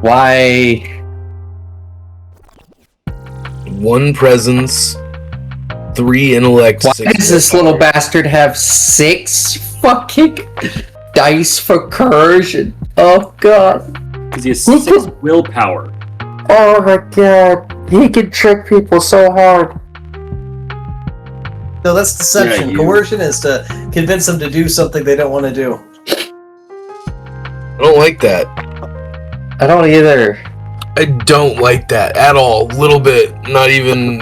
Why? 1 presence, 3 intellect. Why 6 does this willpower. little bastard have 6 fucking dice for coercion? Oh god. Because he has 6 willpower. Oh my god. He can trick people so hard. No, that's deception. Yeah, you- Coercion is to convince them to do something they don't want to do. I don't like that. I don't either. I don't like that at all. Little bit. Not even.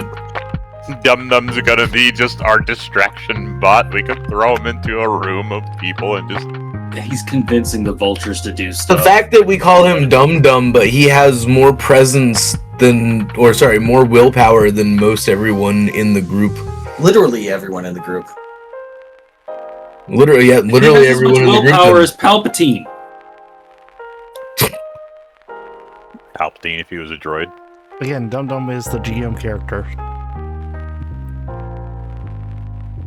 Dum Dum's gonna be just our distraction bot. We could throw him into a room of people and just he's convincing the vultures to do The stuff. fact that we call him Dum Dum, but he has more presence more willpower than most everyone in the group. Literally everyone in the group. Literally everyone in the group. Willpower is Palpatine. Palpatine if he was a droid. Again, Dum Dum is the GM character.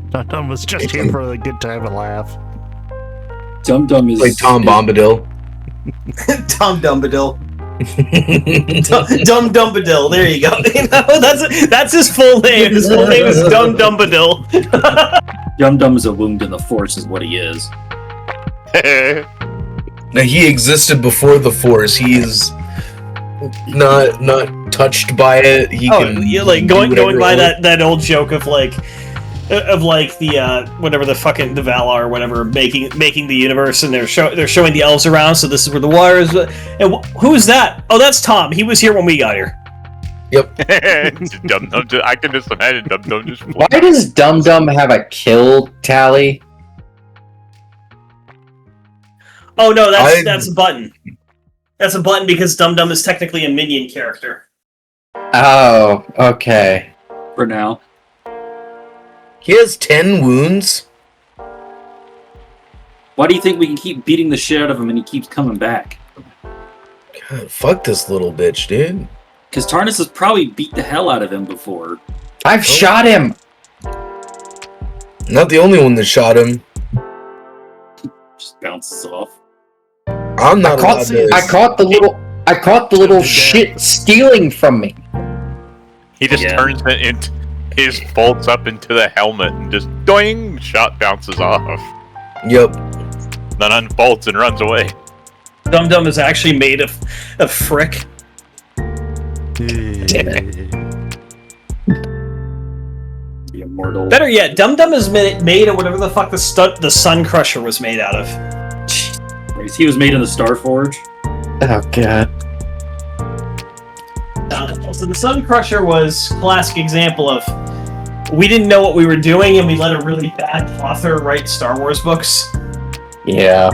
Dum Dum was just here for a good time and laugh. Dum Dum is Like Tom Bombadil. Tom Dumbadil. Dumb Dumbadil. There you go. You know, that's his full name. His full name is Dumb Dumbadil. Dum Dum is a wound in the Force, is what he is. Now he existed before the Force. He is not touched by it. He can yeah, like do going whatever by he wants. that old joke of like the whatever the fucking the Valar or whatever making the universe, and they're showing the elves around. So this is where the water is. And who is that? Oh, that's Tom. He was here when we got here. Dum Dum. I can just imagine Dum Dum just. Why does Dum Dum have a kill tally? Oh no, that's a button. That's a button because Dum Dum is technically a minion character. Oh, okay. For now. He has 10 wounds. Why do you think we can keep beating the shit out of him and he keeps coming back? God, fuck this little bitch, dude. Because Tarnus has probably beat the hell out of him before. I've shot him! Not the only one that shot him. Just bounces off. I'm not allowed to. I caught the little shit stealing from me. He just turns it into his bolts up into the helmet and just doing shot bounces off. Yep. Then unbolts and runs away. Dum Dum is actually made of frick. The immortal. Better yet, Dum Dum is made of whatever the fuck the Sun Crusher was made out of. He was made in the Starforge. Oh god. So the Sun Crusher was classic example of we didn't know what we were doing and we let a really bad author write Star Wars books. Yeah.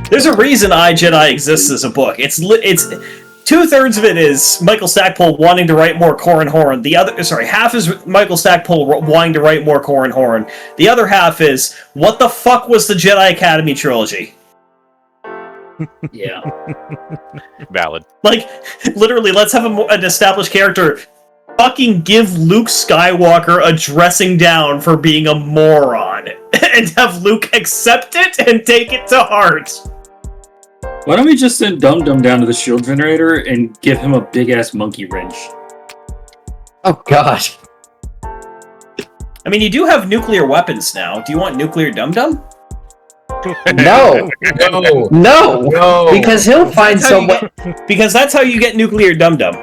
There's a reason I, Jedi exists as a book. It's 2/3 of it is Michael Stackpole wanting to write more Corran Horn. Half is Michael Stackpole wanting to write more Corran Horn. The other half is, what the fuck was the Jedi Academy trilogy? Yeah. Valid. Like, literally, let's have an established character fucking give Luke Skywalker a dressing down for being a moron. And have Luke accept it and take it to heart. Why don't we just send Dum Dum down to the shield generator and give him a big ass monkey wrench? Oh god. I mean, you do have nuclear weapons now. Do you want nuclear Dum Dum? No. No. Because he'll find someone. Because that's how you get nuclear Dum Dum.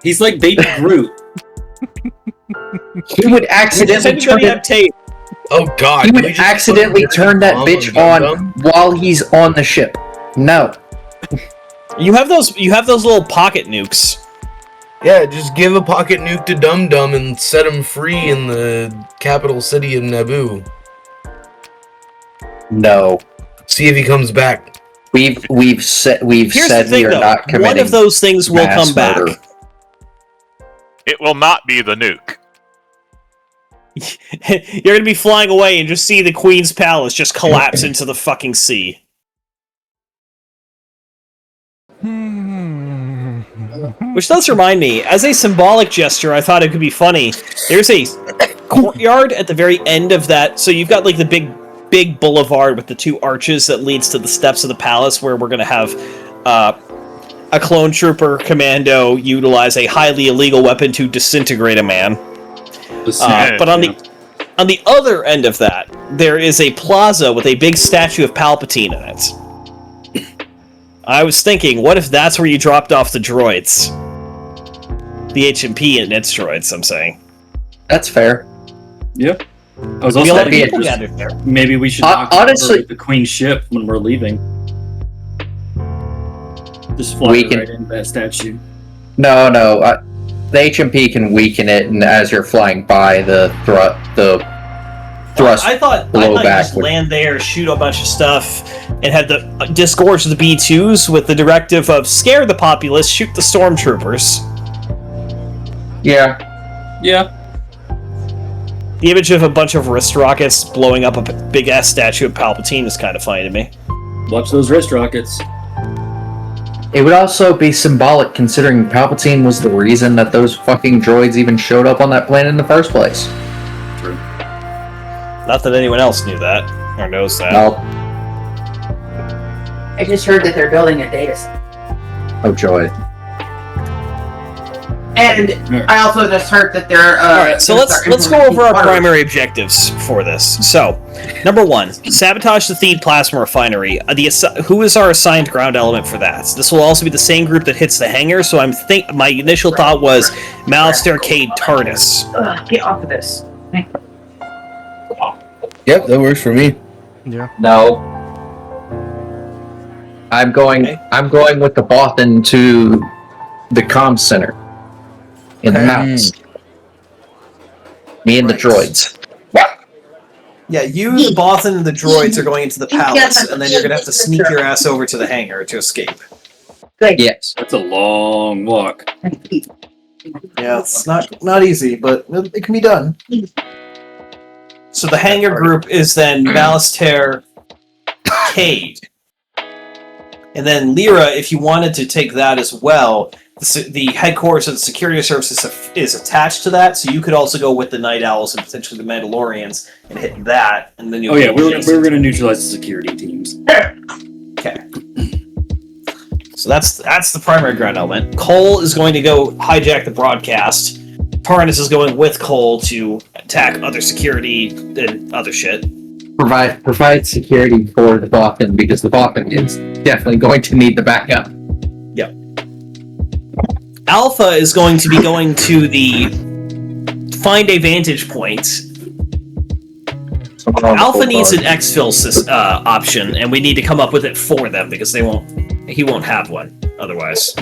He's like Baby Groot. He would accidentally turn it. Oh god. He would accidentally turn that bitch on while he's on the ship. No. You have those little pocket nukes. Yeah, just give a pocket nuke to Dum Dum and set him free in the capital city of Naboo. No. See if he comes back. We've said Here's we the thing, are though. not committing. One of those things will mass come back. murder. It will not be the nuke. You're gonna be flying away and just see the Queen's Palace just collapse into the fucking sea. Which does remind me, as a symbolic gesture, I thought it could be funny. There's a courtyard at the very end of that, so you've got like the big boulevard with the two arches that leads to the steps of the palace, where we're gonna have a clone trooper commando utilize a highly illegal weapon to disintegrate a man. But on the other end of that, there is a plaza with a big statue of Palpatine in it. I was thinking, what if that's where you dropped off the droids? The HMP and its droids, I'm saying. That's fair. Yeah. I was Be also a lot of thinking people gathered there. maybe we should knock honestly- over the Queen's ship when we're leaving. Just fly right into that statue. No. The HMP can weaken it, and as you're flying by, the thrust. I thought blow you just backward. land there, shoot a bunch of stuff, and had the disgorge the B2s with the directive of scare the populace, shoot the stormtroopers. Yeah. Yeah. The image of a bunch of wrist rockets blowing up a big ass statue of Palpatine is kind of funny to me. Watch those wrist rockets. It would also be symbolic considering Palpatine was the reason that those fucking droids even showed up on that planet in the first place. True. Not that anyone else knew that or knows that. No. I just heard that they're building a data center. Oh joy. And I also just heard that they're Alright, so let's go over our primary objectives for this. So, number 1, sabotage the Theed Plasma Refinery. Who is our assigned ground element for that? This will also be the same group that hits the hangar, so my initial thought was Malastare, Cade, TARDIS. Get off of this. Yep, that works for me. Yeah. No. I'm going with the Bothan to the comm center. In the mountains. Me and the droids. Yeah, you, the Bothan, and the droids are going into the palace, and then you're gonna have to sneak your ass over to the hangar to escape. Yes. That's a long walk. Yeah, it's not easy, but it can be done. So the hangar group is then Malastare, Cade. And then Lyra, if you wanted to take that as well, the headquarters of the security services is attached to that, so you could also go with the Night Owls and potentially the Mandalorians and hit that, and then you'll we were going to neutralize the security teams. Okay. So that's the primary ground element. Cole is going to go hijack the broadcast. Tarnus is going with Cole to attack other security and other shit. Provide security for the Bothan because the Bothan is definitely going to need the backup. Yep. Alpha is going to be going to the find a vantage point. Alpha needs an exfil option, and we need to come up with it for them because he won't have one otherwise.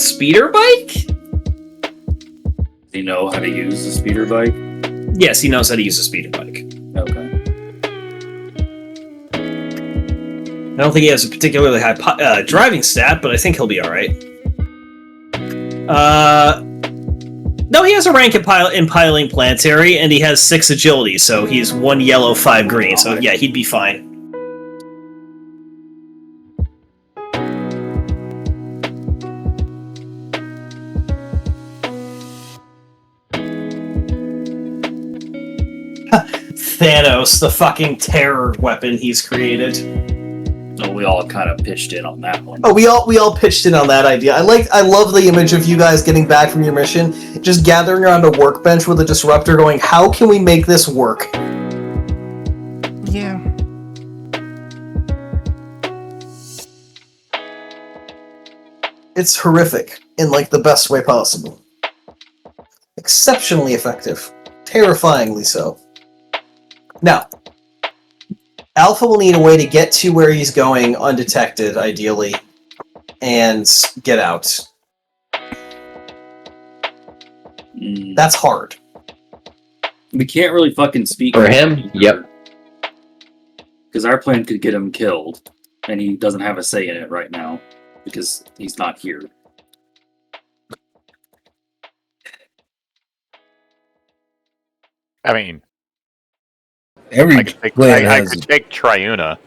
Speeder bike? Do you know how to use the speeder bike? Yes, he knows how to use a speeder bike. Okay. I don't think he has a particularly high driving stat, but I think he'll be alright. No, he has a rank in piloting planetary, and he has 6 agility, so he's 1 yellow, 5 green, so yeah, he'd be fine. Thanos, the fucking terror weapon he's created. So we all kind of pitched in on that one. Oh, we all pitched in on that idea. I love the image of you guys getting back from your mission, just gathering around a workbench with a disruptor going, how can we make this work? Yeah. It's horrific in like the best way possible. Exceptionally effective. Terrifyingly so. Now, Alpha will need a way to get to where he's going undetected, ideally, and get out. That's hard. We can't really fucking speak For him? Yep. because our plan could get him killed, and he doesn't have a say in it right now because he's not here. I mean, Every I could take Triuna,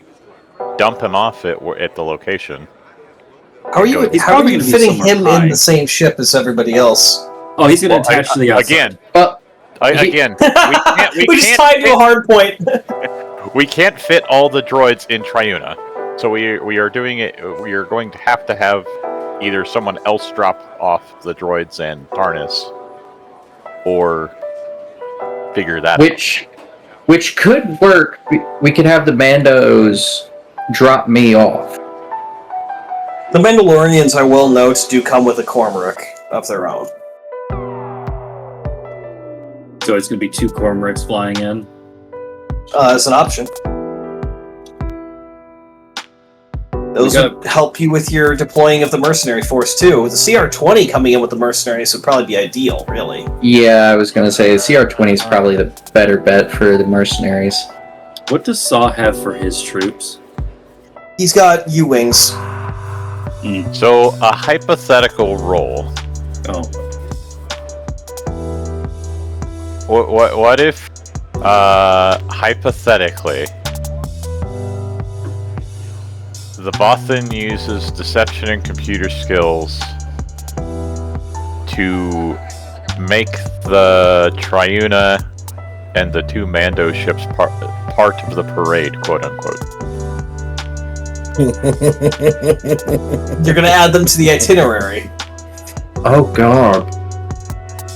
dump him off at the location. How are you He's how are probably you gonna be fitting somewhere him high. in the same ship as everybody else? Oh, he's going to attach to the outside. Again, He- again, We just tied to a hard point. we can't fit all the droids in Triuna, so we are doing it. We are going to have either someone else drop off the droids and Tarnus, or figure that out. Which could work. We could have the Mandos drop me off. The Mandalorians, I will note, do come with a Cormorant of their own. So it's going to be 2 Cormorants flying in. As an option. Those would help you with your deploying of the mercenary force too. The CR-20 coming in with the mercenaries would probably be ideal, really. Yeah, I was gonna say the CR-20 is probably the better bet for the mercenaries. What does Saw have for his troops? He's got U-wings. So, a hypothetical roll. Oh. What if, hypothetically, the Bothan uses deception and computer skills to make the Triuna and the 2 Mando ships part of the parade, quote unquote. You're gonna add them to the itinerary. Oh god.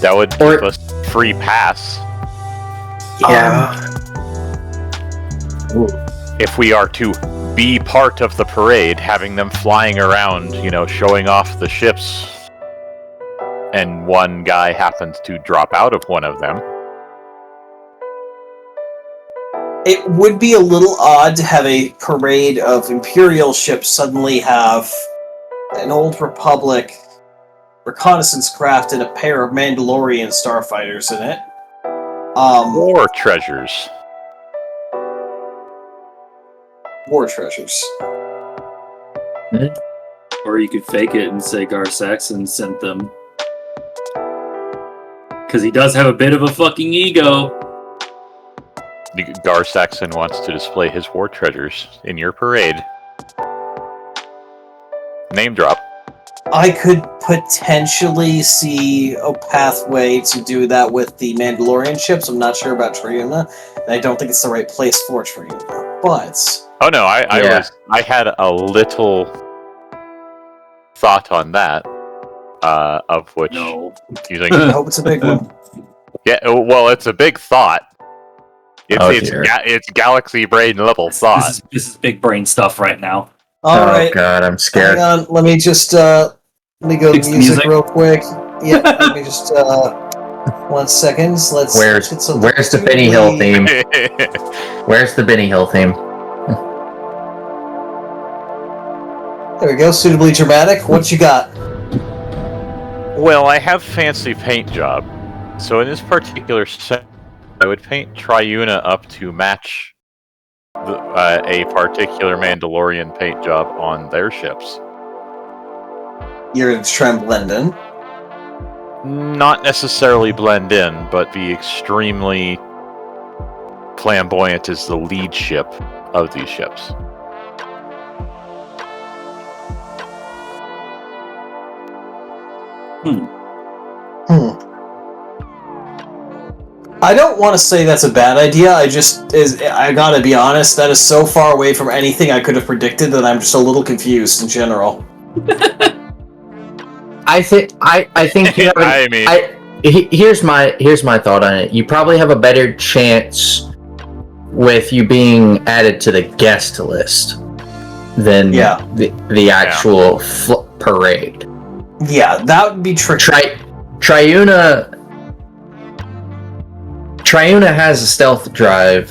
That would give us free pass. Yeah. If we are to be part of the parade, having them flying around, showing off the ships, and one guy happens to drop out of one of them. It would be a little odd to have a parade of Imperial ships suddenly have an Old Republic reconnaissance craft and a pair of Mandalorian starfighters in it. War treasures. War treasures. Or you could fake it and say Gar Saxon sent them. Because he does have a bit of a fucking ego. Gar Saxon wants to display his war treasures in your parade. Name drop. I could potentially see a pathway to do that with the Mandalorian ships. I'm not sure about Triuna, and I don't think it's the right place for Triuna. But oh no, I had a little thought on that, of which using. I hope it's a big one. Yeah, well, it's a big thought. It's galaxy brain level thought. This is big brain stuff right now. All right. God, I'm scared. Hang on, let me just let me go to music real quick. Yeah, let me just 1 second. Let's where's the Benny Hill theme? Where's the Benny Hill theme? There we go, suitably dramatic. What you got? Well, I have fancy paint job, so in this particular set, I would paint Triuna up to match a particular Mandalorian paint job on their ships. You're going to try and blend in? Not necessarily blend in, but be extremely flamboyant as the lead ship of these ships. I don't want to say that's a bad idea. I gotta be honest, that is so far away from anything I could have predicted that I'm just a little confused in general. I think you have here's my thought on it. You probably have a better chance with you being added to the guest list than the actual parade. Yeah, that would be tricky. Triuna has a stealth drive.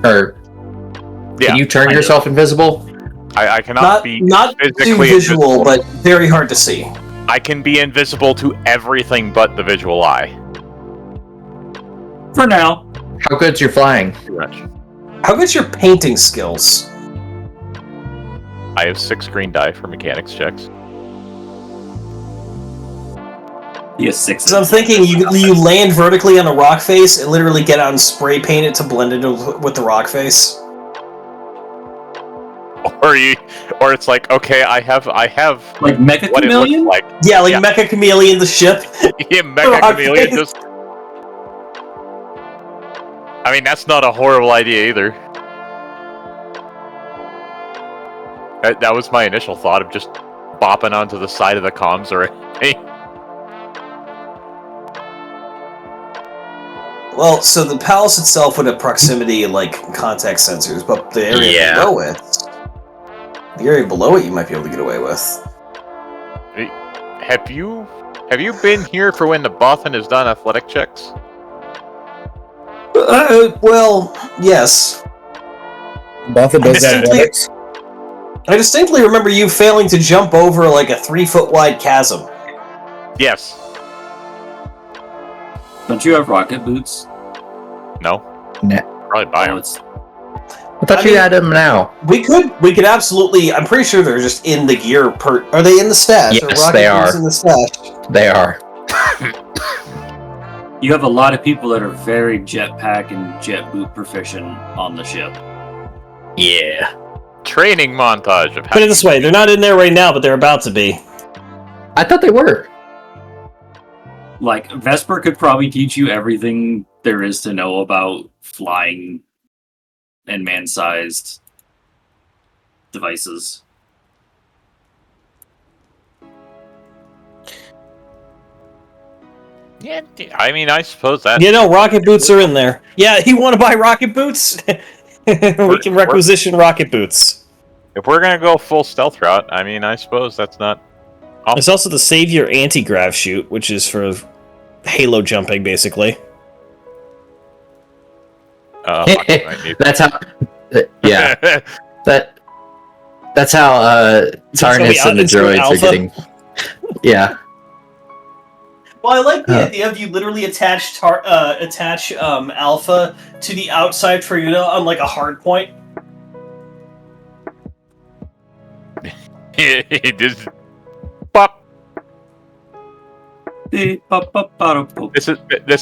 Can you turn yourself invisible? I cannot be not physically too visual, but very hard to see. I can be invisible to everything but the visual eye. For now. How good's your flying? Pretty much. How good's your painting skills? I have 6 green die for mechanics checks. He has 6. So I'm thinking you land vertically on a rock face and literally get out and spray paint it to blend it with the rock face. Or it's like, okay, I have like Mecha Chameleon? Like. Yeah, like Mecha Chameleon the ship. Yeah, Mecha Chameleon just. I mean, that's not a horrible idea either. That was my initial thought of just bopping onto the side of the comms or anything. Well, so the palace itself would have proximity like contact sensors, but the area below it, the area below it, you might be able to get away with. Have you been here for when the Bothan has done athletic checks? Well, yes. Bothan does athletics. I distinctly remember you failing to jump over like a 3-foot wide chasm. Yes. Don't you have rocket boots? No. Nah. Probably buy them. I thought you had them now. We could absolutely. I'm pretty sure they're just in the gear. Are they in the stash? Yes, they are. In the stash? They are. You have a lot of people that are very jetpack and jet boot proficient on the ship. Yeah. Training montage of how Put it this way: they're not in there right now, but they're about to be. I thought they were. Like, Vesper could probably teach you everything there is to know about flying and man-sized devices. Yeah, I mean, I suppose that. You know, rocket boots are in there. Yeah, you want to buy rocket boots? We can requisition rocket boots. If we're gonna go full stealth route, I mean, I suppose that's not. There's also the Savior anti-grav chute, which is for halo jumping, basically. That's how. Yeah. That's how Tarnus and the droids are getting. Yeah. Well, I like the idea of you literally attach Alpha to the outside Triuna on like a hard point. He just pop. This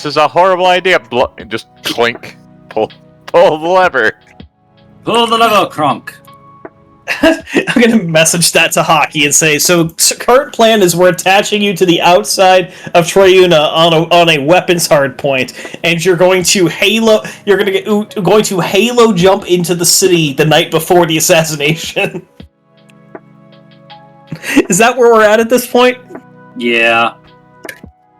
is a horrible idea. Just clink. Pull the lever. Pull the lever, Kronk. I'm gonna message that to Hockey and say, so current plan is we're attaching you to the outside of Triuna on a weapons hard point, and you're going to halo jump into the city the night before the assassination. Is that where we're at this point? Yeah.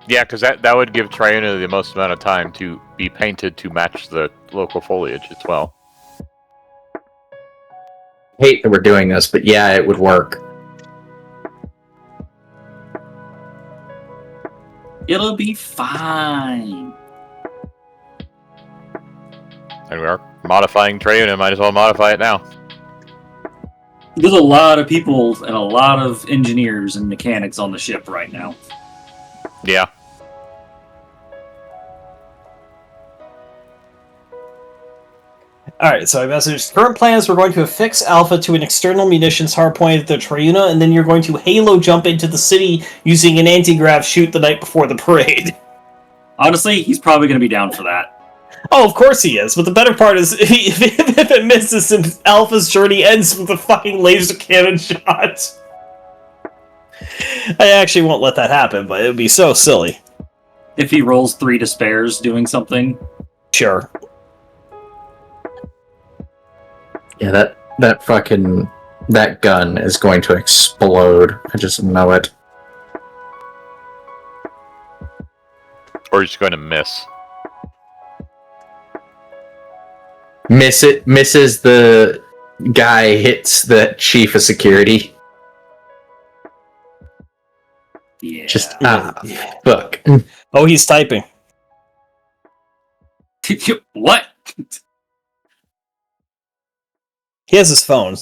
Yeah, because that would give Triuna the most amount of time to be painted to match the local foliage as well. Hate that we're doing this, but yeah, it would work. It'll be fine. And we are modifying Triuna, might as well modify it now. There's a lot of people and a lot of engineers and mechanics on the ship right now. Yeah. Alright, so I messaged, current plan is we're going to affix Alpha to an external munitions hardpoint at the Triuna, and then you're going to halo jump into the city using an anti-grav chute the night before the parade. Honestly, he's probably going to be down for that. Oh, of course he is, but the better part is, if it misses and Alpha's journey ends with a fucking laser cannon shot. I actually won't let that happen, but it would be so silly. If he rolls 3 despairs doing something? Sure. Yeah, that gun is going to explode. I just know it. Or he's going to miss. Misses the guy, hits the chief of security. Yeah. Just fuck. Oh, he's typing. What? He has his phone.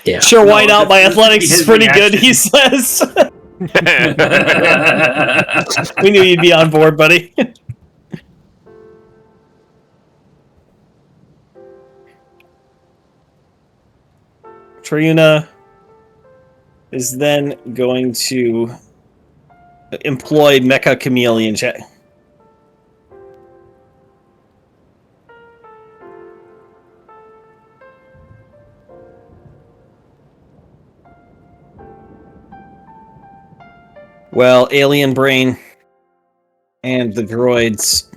Yeah. Sure, white out my athletics is pretty good, he says. We knew you'd be on board, buddy. Triuna is then going to employ Mecha Chameleon check. Well, Alien Brain and the droids.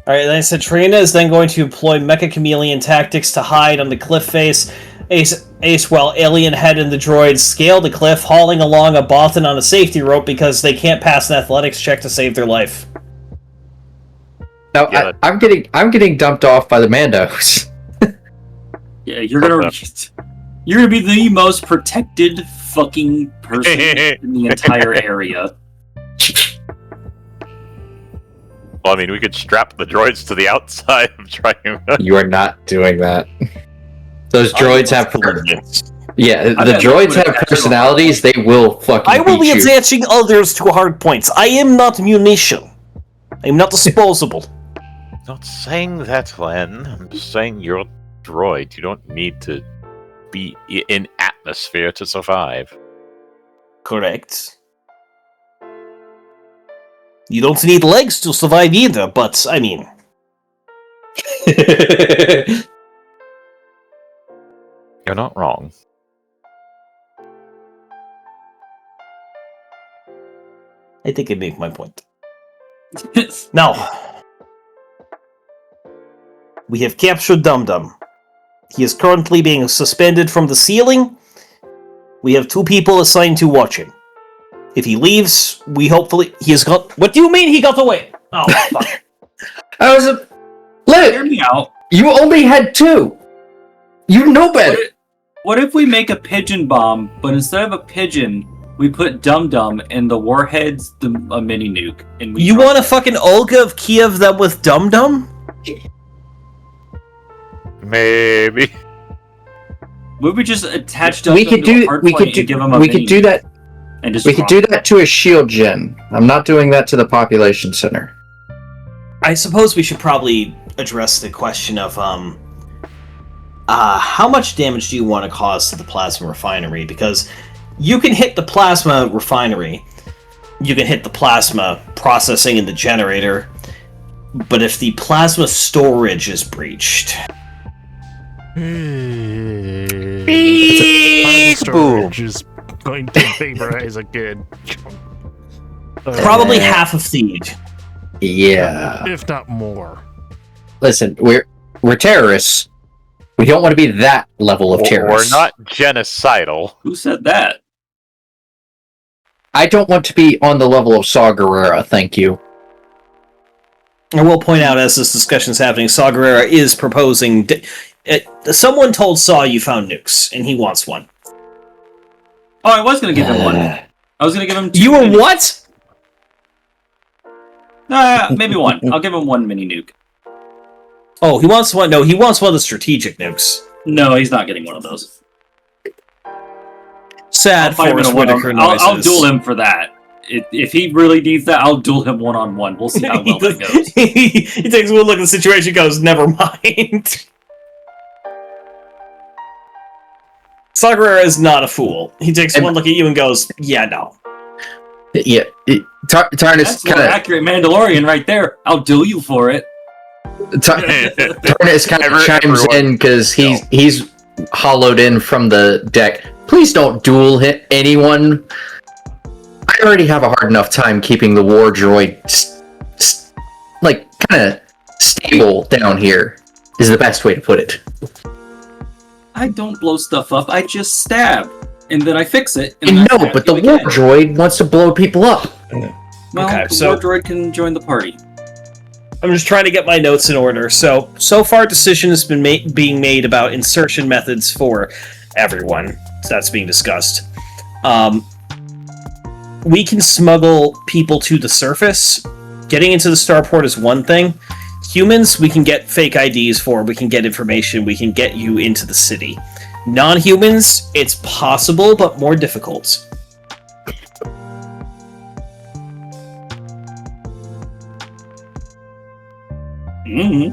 Alright, then I said Triuna is then going to employ Mecha Chameleon tactics to hide on the cliff face. Ace, while Alien Head and the droids scale the cliff, hauling along a Bothan on a safety rope because they can't pass an athletics check to save their life. No, yeah. I'm getting dumped off by the Mandos. Yeah, you're gonna be the most protected fucking person in the entire area. Well, I mean, we could strap the droids to the outside of Triuna. You are not doing that. Those droids have yeah, I the bet droids we would have personalities. They will fucking I will be beat you. attaching others to hard points. I am not munition. I am not disposable. Not saying that, Len. I'm just saying you're a droid. You don't need to be in atmosphere to survive. Correct. You don't need legs to survive either, but, I mean... You're not wrong. I think I make my point. Now, we have captured Dum Dum. He is currently being suspended from the ceiling. We have 2 people assigned to watch him. If he leaves, he has got... What do you mean he got away? Oh, fuck. I was a... Hear me out. You only had 2. You know better. What if we make a pigeon bomb, but instead of a pigeon, we put Dum Dum and the warhead's a mini nuke? And You want a fucking Olga of Kiev that with Dum Dum? Maybe. Would we just attach Dum We Dum could to a do. hard We point could do. and give him a We mini could do nuke that. and just We could drop do it? that to a shield gen. I'm not doing that to the population center. I suppose we should probably address the question of, how much damage do you want to cause to the plasma refinery? Because you can hit the plasma refinery, you can hit the plasma processing in the generator, but if the plasma storage is breached... Plasma storage is going to vaporize a good... Probably half of Theed. Yeah. If not more. Listen, we're terrorists. We don't want to be that level of We're terrorists. not genocidal. Who said that? I don't want to be on the level of Saw Gerrera, thank you. I will point out, as this discussion is happening, Saw Gerrera is proposing... someone told Saw you found nukes, and he wants one. Oh, I was going to give him one. I was going to give him 2. You were what? Maybe 1. I'll give him 1 mini nuke. Oh, he wants one. No, he wants one of the strategic nukes. No, he's not getting one of those. Sad Forrest Whitaker noises. I'll duel him for that. If he really needs that, I'll duel him 1-on-1. We'll see how well that goes. he takes one look at the situation and goes, never mind. Saw Gerrera is not a fool. He takes one look at you and goes, yeah, no. Yeah, Tarnus That's more kind of accurate Mandalorian right there. I'll duel you for it. Tarnus kind of chimes in because he's hollowed in from the deck. Please don't duel hit anyone. I already have a hard enough time keeping the war droid kind of stable down here. Is the best way to put it. I don't blow stuff up. I just stab, and then I fix it. And no, but the war droid wants to blow people up. Well, Okay, the so- war droid can join the party. I'm just trying to get my notes in order. So far, decision has been being made about insertion methods for everyone. So that's being discussed. We can smuggle people to the surface. Getting into the starport is one thing. Humans, we can get fake IDs for. We can get information. We can get you into the city. Non-humans, it's possible, but more difficult. Mm-hmm.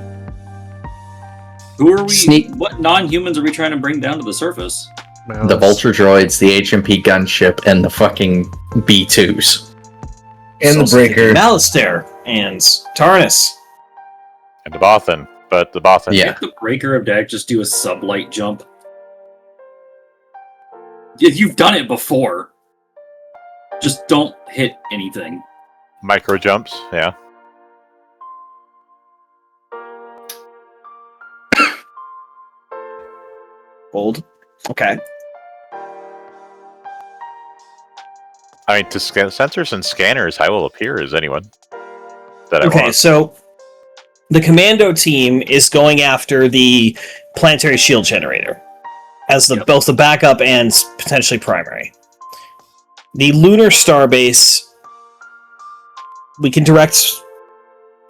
Who are we? What non-humans are we trying to bring down to the surface? The Vulture droids, the HMP gunship, and the fucking B2s. And the Breaker. Malastare and Tarnus. And the Bothan. But the Bothan... Yeah. Can't the Breaker of Dag just do a sublight jump? You've done it before. Just don't hit anything. Micro jumps, yeah. Bold. Okay. I mean, to sensors and scanners, I will appear as anyone that I Okay, want. so The commando team is going after the planetary shield generator as both the backup and potentially primary. The lunar starbase, we can direct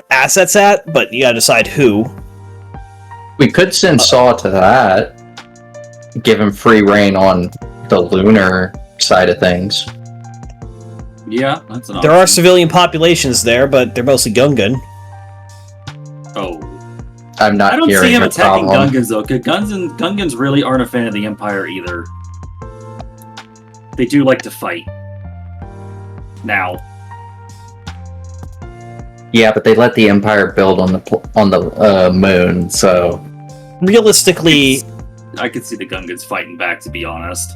assets at, but you gotta decide who. We could send Saw to that. Give him free reign on the lunar side of things. Yeah, that's an option. There are civilian populations there, but they're mostly Gungan. Oh. I'm not I don't hearing see him a attacking problem. Gungans, though, because Gungans really aren't a fan of the Empire either. They do like to fight. Now. Yeah, but they let the Empire build on the moon, so... Realistically... I could see the Gungans fighting back, to be honest.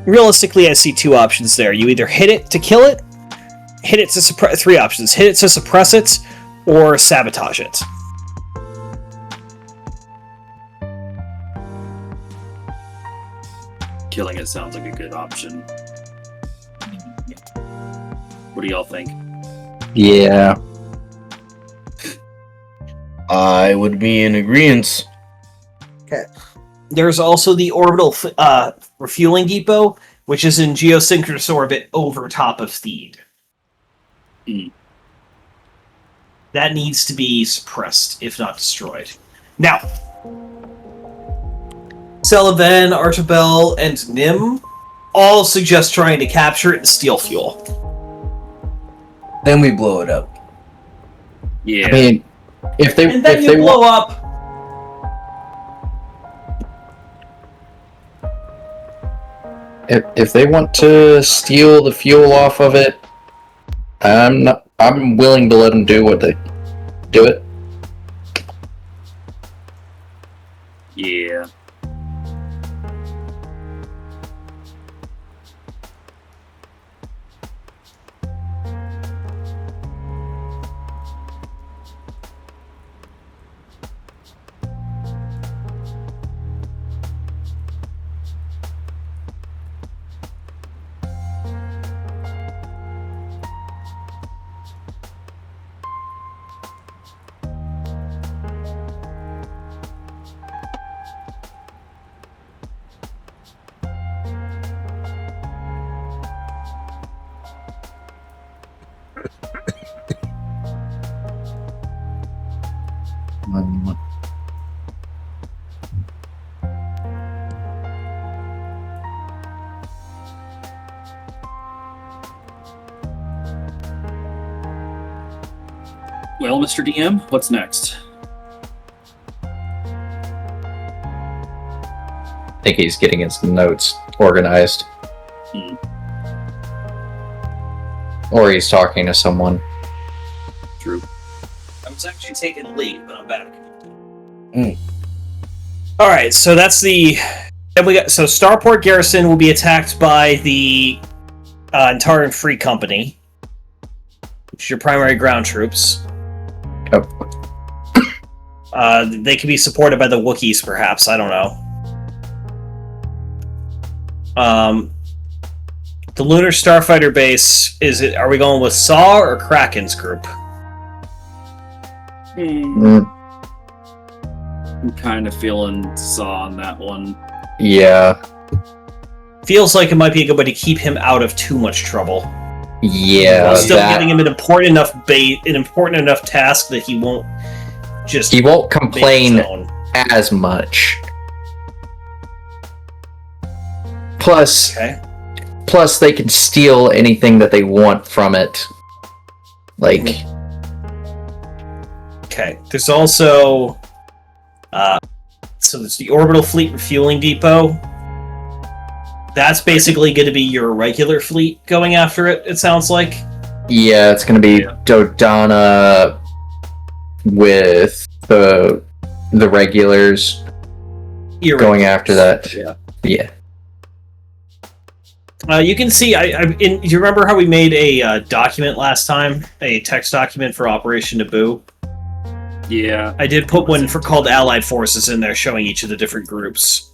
Realistically, I see two options there. You either hit it to kill it, hit it to suppress... Three options. Hit it to suppress it, or sabotage it. Killing it sounds like a good option. What do y'all think? Yeah. I would be in agreement. Okay. There's also the orbital refueling depot, which is in geosynchronous orbit over top of Theed. That needs to be suppressed, if not destroyed. Now, Sullivan, Archibel, and Nim all suggest trying to capture it and steal fuel. Then we blow it up. Yeah. I mean, if they And then if you they blow want, up. if they want to steal the fuel off of it, I'm willing to let them do it. Yeah. Well, Mr. DM, what's next? I think he's getting his notes organized. Or he's talking to someone. True. I was actually taking a leave, but I'm back. Alright, so that's the... Then we got, so Starport Garrison will be attacked by the Antaran Free Company, which is your primary ground troops. They could be supported by the Wookiees, perhaps. I don't know. The Lunar Starfighter base, are we going with Saw or Kraken's group? Mm, I'm kind of feeling Saw on that one. yeah. Feels like it might be a good way to keep him out of too much trouble. Yeah. While still giving him an important enough task that he won't just... He won't complain make his own. as much. Plus, Okay. plus they can steal anything that they want from it. Like, Okay. There's also... so there's the Orbital Fleet Refueling Depot. That's basically going to be your regular fleet going after it, it sounds like. yeah, it's gonna be Dodana with the regulars You're going right. after that. Yeah. Yeah. You can see, do you remember how we made a document last time? A text document for Operation Naboo? Yeah. I did put one called Allied Forces in there showing each of the different groups.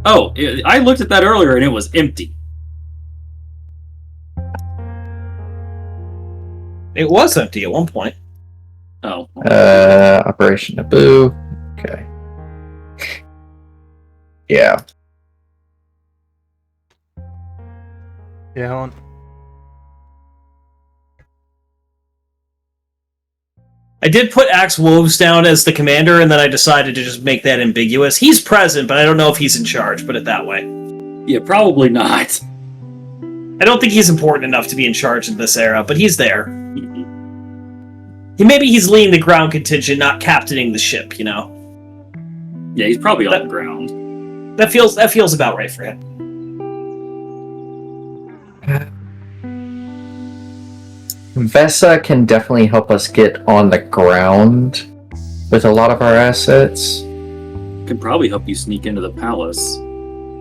Oh, I looked at that earlier and it was empty. It was empty at one point. Oh. Operation Naboo. Okay. Yeah. Yeah, Helen. I did put Axe Wolves down as the commander, and then I decided to just make that ambiguous. He's present, but I don't know if he's in charge, put it that way. Yeah, probably not. I don't think he's important enough to be in charge in this era, but he's there. Maybe he's leading the ground contingent, not captaining the ship, you know? Yeah, he's probably on the ground. That feels about right for him. Vesa can definitely help us get on the ground with a lot of our assets. Could probably help you sneak into the palace.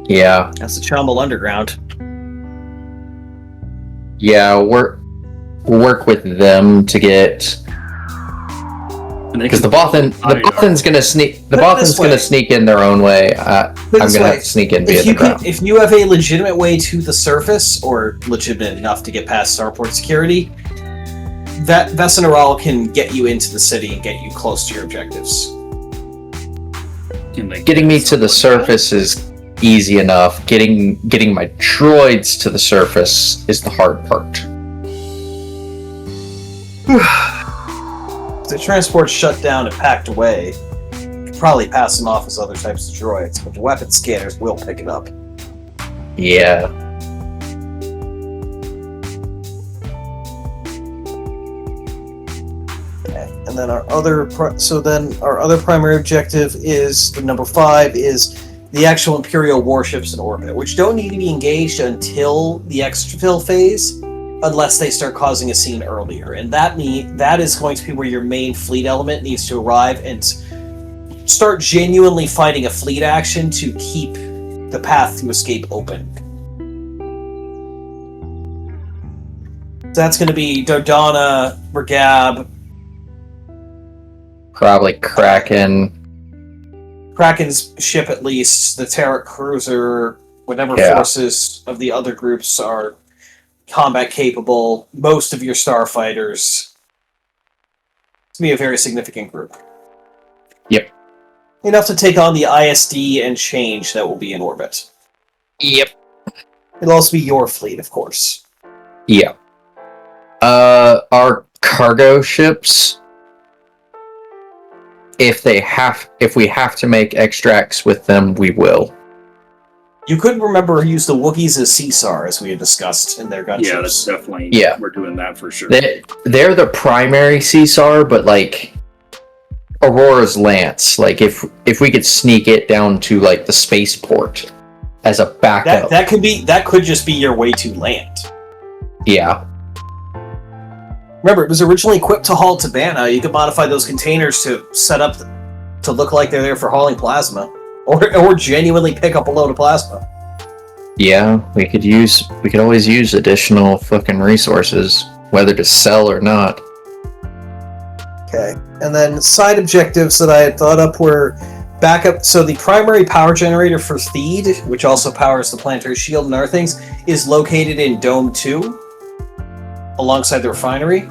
Yeah. That's the Chombal Underground. Yeah, we'll work with them to get... Because the Bothan's gonna sneak. The Bothan's gonna sneak in their own way. I'm gonna have to sneak in via the ground. If you have a legitimate way to the surface, or legitimate enough to get past starport security, that Vesenaral can get you into the city and get you close to your objectives. Getting me to the surface is easy enough. Getting my droids to the surface is the hard part. If the transport's shut down and packed away, you could probably pass them off as other types of droids, but the weapon scanners will pick it up. Yeah. Okay. And then our other primary objective is the number 5 is the actual Imperial warships in orbit, which don't need to be engaged until the exfil phase, unless they start causing a scene earlier. And that is going to be where your main fleet element needs to arrive and start genuinely fighting a fleet action to keep the path to escape open. So that's going to be Dardana, Regab, probably Kraken. Kraken's ship at least, the Terran cruiser, whatever forces of the other groups are combat capable, most of your starfighters. It's going to be a very significant group. Yep. Enough to take on the ISD and change that will be in orbit. Yep. It'll also be your fleet, of course. Yeah. Our cargo ships, if we have to make extracts with them, we will. You could remember use the Wookiees as CSAR, as we had discussed in their gunships. Yeah, that's definitely... Yeah. We're doing that for sure. They're the primary CSAR, but, like, Aurora's Lance. Like, if we could sneak it down to, like, the spaceport as a backup... That could just be your way to land. Yeah. Remember, it was originally equipped to haul Tabana. You could modify those containers to set up to look like they're there for hauling plasma. Or genuinely pick up a load of plasma. Yeah, we could always use additional fucking resources, whether to sell or not. Okay, and then side objectives that I had thought up were backup. So the primary power generator for Theed, which also powers the planetary shield and other things, is located in Dome 2, alongside the refinery.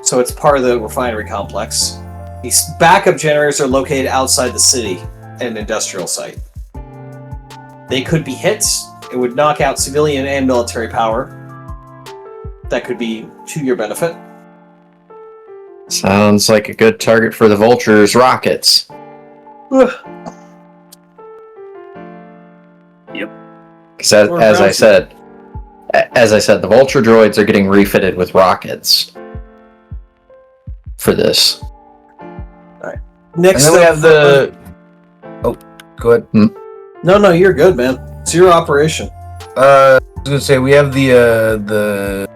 So it's part of the refinery complex. These backup generators are located outside the city. An industrial site. They could be hits. It would knock out civilian and military power. That could be to your benefit. Sounds like a good target for the Vulture's rockets. Yep. Because as I said, the Vulture droids are getting refitted with rockets for this. Alright. Next and then we have the... Oh, go ahead. No, you're good, man. It's your operation. I was gonna say, we have the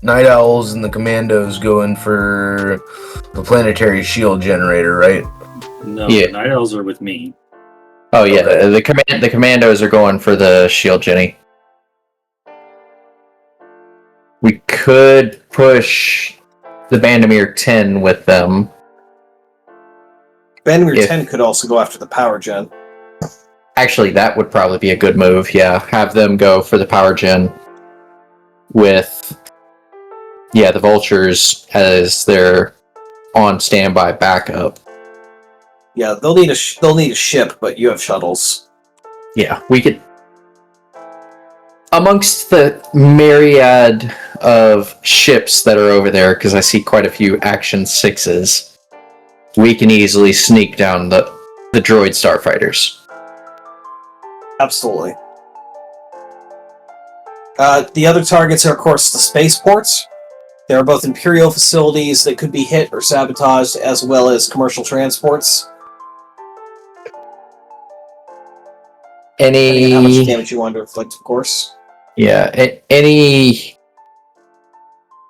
Night Owls and the Commandos going for the planetary shield generator, right? No, yeah. The Night Owls are with me. Oh yeah, okay. The Commandos are going for the shield Jenny. We could push the Bandamir 10 with them. Bandamir 10 could also go after the power gen. Actually, that would probably be a good move, yeah. Have them go for the power gen with Yeah, the vultures as their on standby backup. Yeah, they'll need a ship, but you have shuttles. Yeah, we could. Amongst the myriad of ships that are over there, because I see quite a few Action 6s, we can easily sneak down the droid starfighters. Absolutely. The other targets are, of course, the spaceports. There are both Imperial facilities that could be hit or sabotaged, as well as commercial transports. Depending on how much damage you want to inflict, of course. Yeah, any...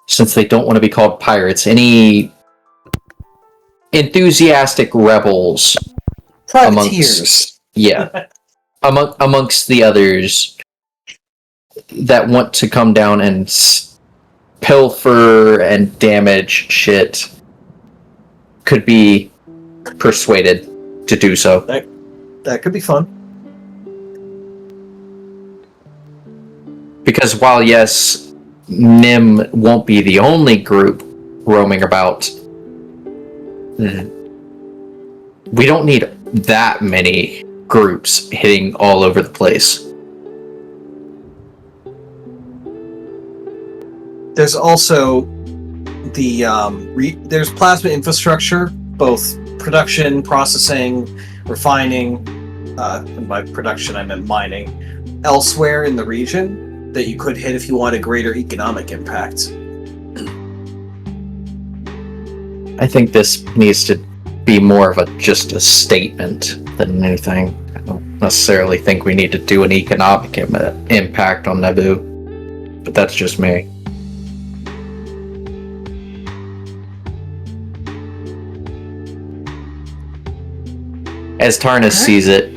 Since they don't want to be called pirates, any enthusiastic rebels... Privateers. Amongst the others that want to come down and pilfer and damage shit could be persuaded to do so. That could be fun. Because while, yes, Nim won't be the only group roaming about, we don't need that many groups hitting all over the place. There's also the there's plasma infrastructure, both production, processing, refining. And by production, I meant mining. Elsewhere in the region that you could hit if you want a greater economic impact. I think this needs to be more of just a statement than anything. I don't necessarily think we need to do an economic impact on Naboo, but that's just me. As Tarnus sees it,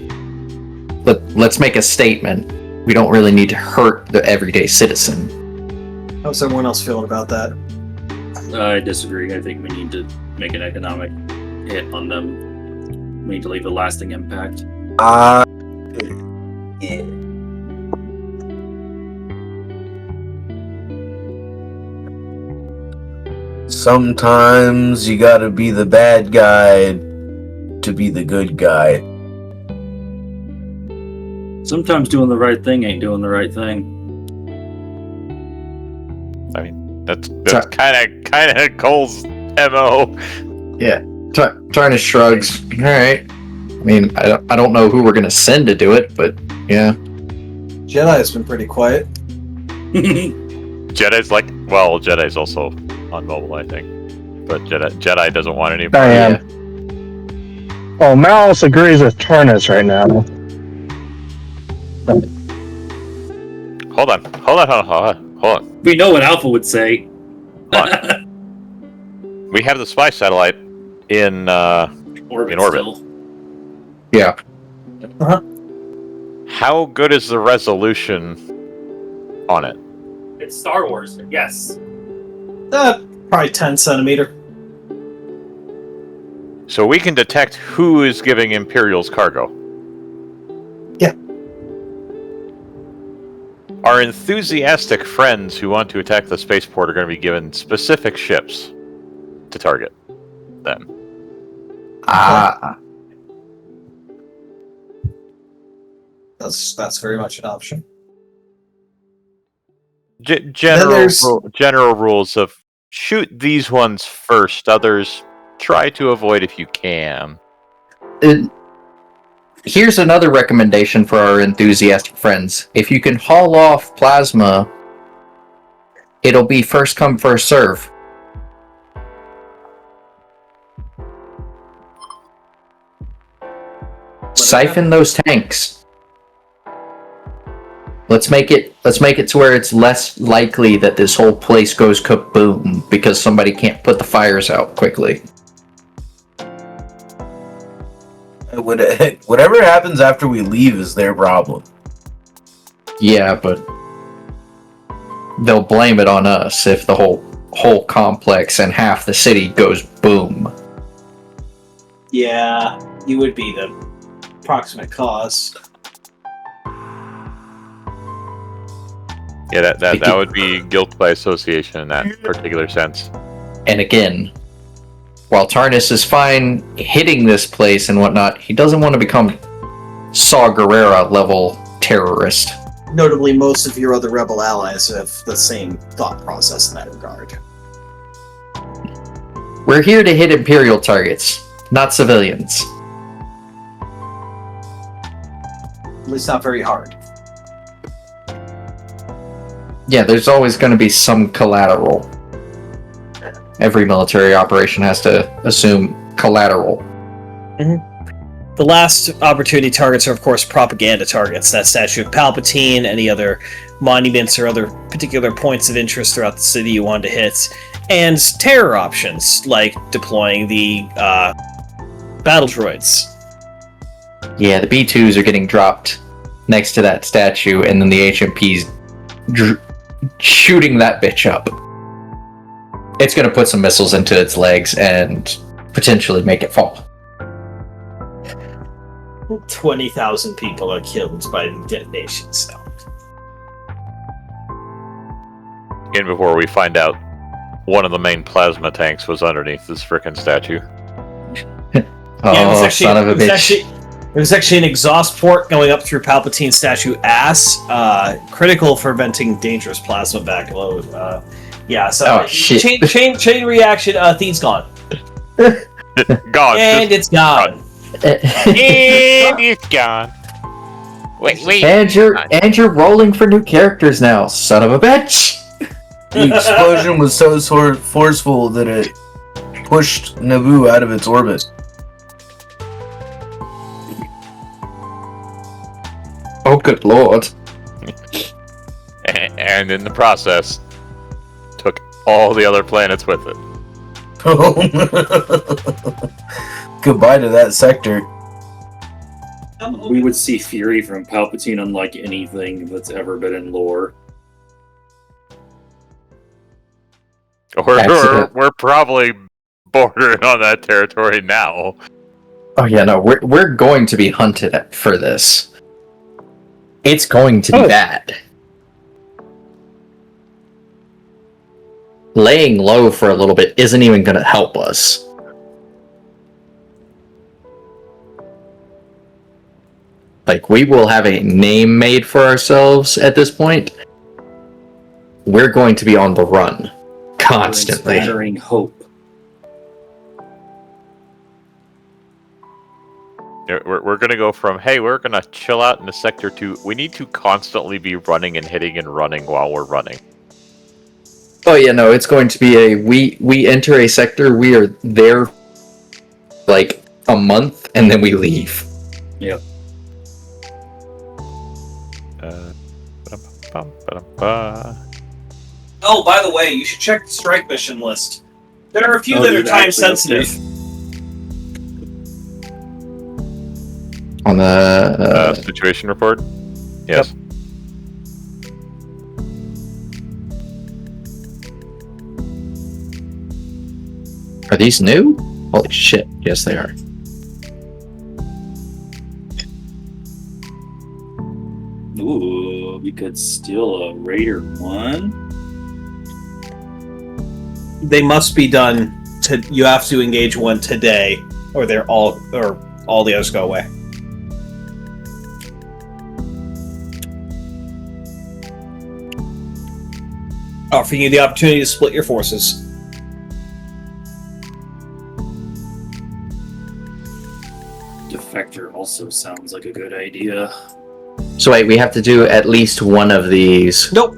let's make a statement. We don't really need to hurt the everyday citizen. How's everyone else feeling about that? I disagree. I think we need to make an economic hit on them. We need to leave a lasting impact. Yeah. Sometimes you gotta be the bad guy to be the good guy. Sometimes doing the right thing ain't doing the right thing. I mean, that's kind of Cole's MO. Yeah, Tarnus shrugs. All right. I mean, I don't know who we're gonna send to do it, but yeah. Jedi's been pretty quiet. Jedi's Jedi's also on mobile, I think, but Jedi doesn't want any. I am. Oh, Mouse agrees with Tarnus right now. Hold on. We know what Alpha would say. We have the spy satellite in orbit. Still. Yeah. Uh-huh. How good is the resolution on it? It's Star Wars, yes. Probably 10 centimeter. So we can detect who is giving Imperials cargo. Yeah. Our enthusiastic friends who want to attack the spaceport are going to be given specific ships to target them. That's very much an option. General rules of shoot these ones first, others try to avoid if you can. Here's another recommendation for our enthusiastic friends. If you can haul off plasma, it'll be first come, first serve. Siphon those tanks. Let's make it to where it's less likely that this whole place goes kaboom because somebody can't put the fires out quickly. Whatever happens after we leave is their problem. Yeah, but they'll blame it on us if the whole complex and half the city goes boom. Yeah, you would be the proximate cause. Yeah, that would be guilt by association in that particular sense. And again, while Tarnus is fine hitting this place and whatnot, he doesn't want to become Saw Gerrera level terrorist. Notably, most of your other rebel allies have the same thought process in that regard. We're here to hit Imperial targets, not civilians. At least not very hard. Yeah, there's always going to be some collateral. Every military operation has to assume collateral. The last opportunity targets are, of course, propaganda targets. That statue of Palpatine, any other monuments or other particular points of interest throughout the city you want to hit, and terror options, like deploying the battle droids. Yeah, the B-2s are getting dropped next to that statue, and then the HMP's shooting that bitch up. It's going to put some missiles into its legs and potentially make it fall. 20,000 people are killed by the detonation sound. And before we find out, one of the main plasma tanks was underneath this frickin' statue. Son of a bitch. There was actually an exhaust port going up through Palpatine's statue ass, critical for venting dangerous plasma backload. Shit. Chain reaction, Theed's gone. Gone. And it's gone. And it's gone. Wait. And you're rolling for new characters now, son of a bitch. The explosion was so forceful that it pushed Naboo out of its orbit. Oh, good lord. And in the process, took all the other planets with it. Goodbye to that sector. We would see fury from Palpatine unlike anything that's ever been in lore. We're probably bordering on that territory now. Oh yeah, no, we're going to be hunted for this. It's going to be bad. Laying low for a little bit isn't even going to help us. Like, we will have a name made for ourselves at this point. We're going to be on the run. Constantly. Inspiring hope. We're going to go from, hey, we're going to chill out in the sector to, we need to constantly be running and hitting and running while we're running. Oh yeah, no, it's going to be a, we enter a sector, we are there like a month, and then we leave. Yep. Oh, by the way, you should check the strike mission list. There are a few that are time sensitive. On the situation report? Yes. Yep. Are these new? Holy shit, yes they are. Ooh, we could steal a Raider 1. They must be done. You have to engage one today, or all the others go away. Offering you the opportunity to split your forces. Defector also sounds like a good idea. So wait, we have to do at least one of these. Nope.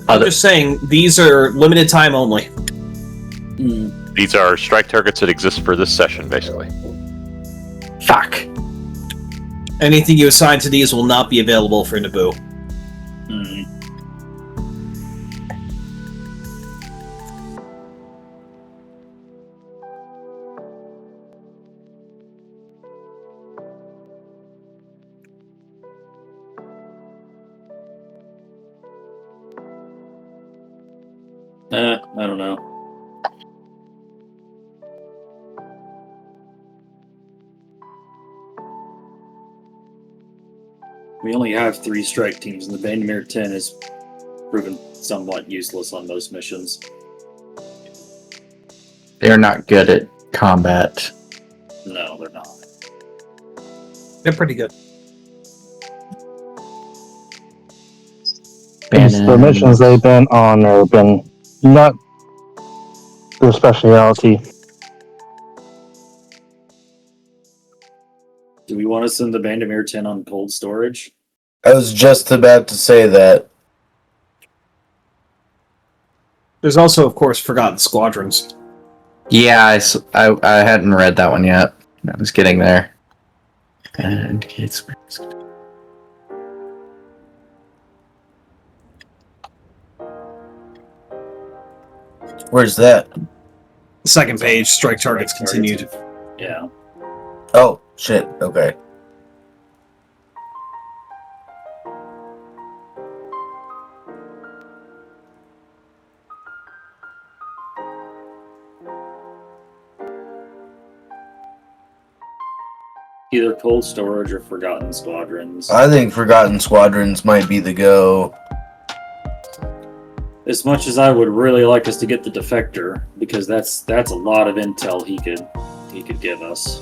I'm just saying, these are limited time only. These are strike targets that exist for this session, basically. Fuck. Anything you assign to these will not be available for Naboo. I don't know. We only have 3 strike teams, and the Bandemir 10 is proven somewhat useless on most missions. They're not good at combat. No, they're not. They're pretty good. The missions they've been on have been not their speciality. Do we want to send the Bandamere 10 on cold storage? I was just about to say that. There's also, of course, Forgotten Squadrons. Yeah, I hadn't read that one yet. I was getting there. And it's Where's that? Second page, strike targets continued. Yeah. Oh, shit. Okay. Either cold storage or Forgotten Squadrons. I think Forgotten Squadrons might be the go. As much as I would really like us to get the Defector, because that's a lot of intel he could give us.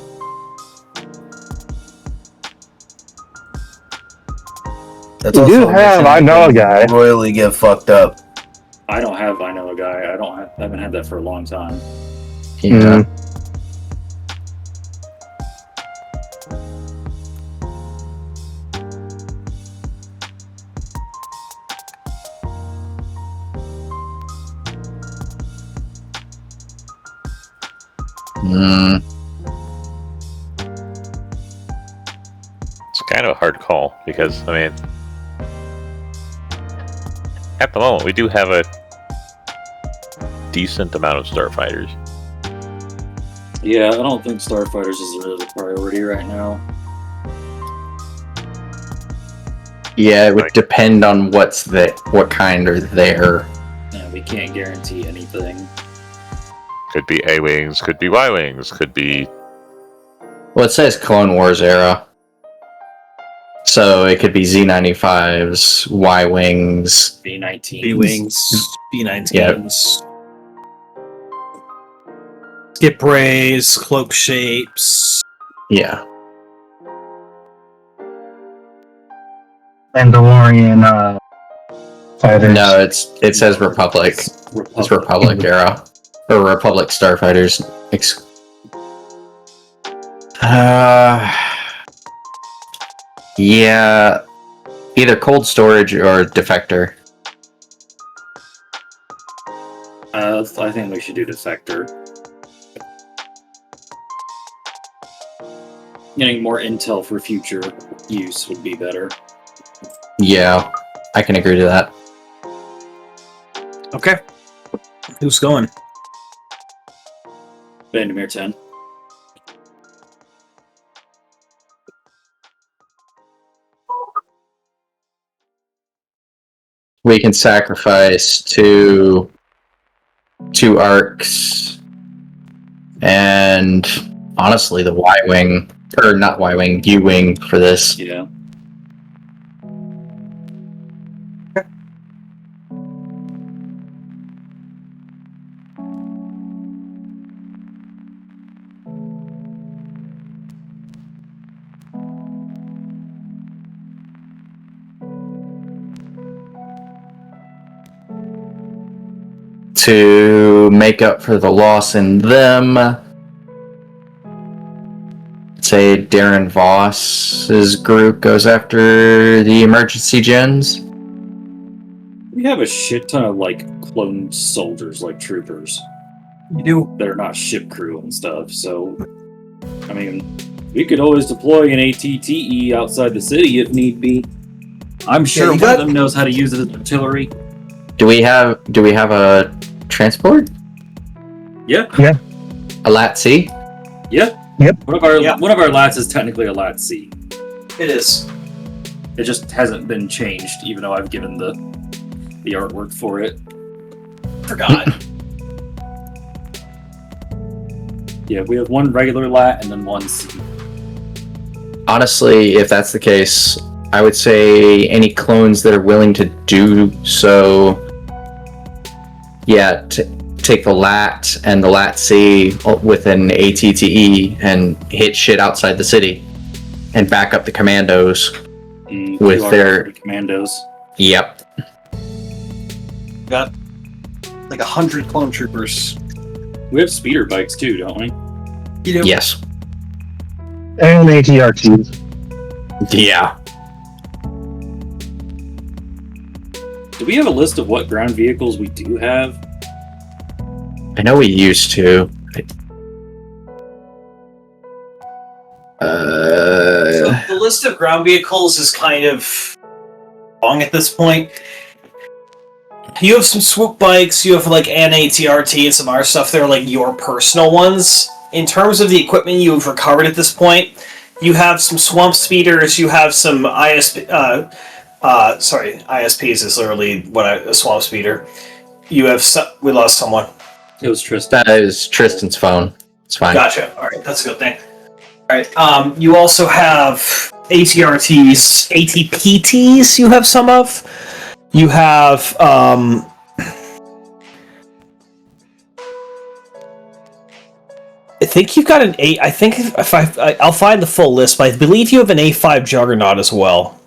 That's You do also a have mission I Know a Guy. royally get fucked up. I don't have I Know a Guy. I haven't had that for a long time. yeah. It's kind of a hard call because, I mean, at the moment we do have a decent amount of starfighters. Yeah, I don't think Starfighters is really the priority right now. Yeah, it would depend on what kind are there. Yeah, we can't guarantee anything. Could be A-Wings, could be Y-Wings, could be... Well, it says Clone Wars era. So it could be Z95s, Y-Wings. B-19s. B-Wings, B-19s. Yeah. Skip rays, cloak shapes. Yeah. Mandalorian fighters. No, it says Republic. It's Republic era. Or Republic Starfighters. Yeah. Either cold storage or Defector. I think we should do Defector. Getting more intel for future use would be better. Yeah, I can agree to that. Okay. Who's going? Bandamere 10. We can sacrifice two arcs and honestly the Y-Wing, or not Y-Wing, U-Wing for this. Yeah. To make up for the loss in them, say Darren Voss's group goes after the emergency gens. We have a shit ton of clone soldiers, like troopers. You do. That are not ship crew and stuff, so I mean we could always deploy an ATTE outside the city if need be. I'm sure one of them knows how to use it as artillery. Do we have a transport? Yeah. A LAT-C? Yeah. Yep. One of our LATs is technically a LAT-C. It is. It just hasn't been changed, even though I've given the artwork for it. Forgot. Yeah, we have one regular LAT and then one C. Honestly, if that's the case, I would say any clones that are willing to do so, take the LAT and the LAT-C with an ATTE and hit shit outside the city and back up the commandos with their commandos. Yep. Got like 100 clone troopers. We have speeder bikes too, don't we? You do? Yes. And ATRTs. Yeah. Do we have a list of what ground vehicles we do have? I know we used to. So the list of ground vehicles is kind of long at this point. You have some swoop bikes, you have like an ATRT and some other stuff that are like your personal ones. In terms of the equipment you've recovered at this point, you have some swamp speeders, you have some ISPs is literally a swamp speeder. You have we lost someone. It was Tristan. That is Tristan's phone. It's fine. Gotcha. Alright, that's a good thing. Alright, you also have ATRTs, ATPTs you have some of. You have, I think you've got an A. I think if I'll find the full list, but I believe you have an A5 Juggernaut as well.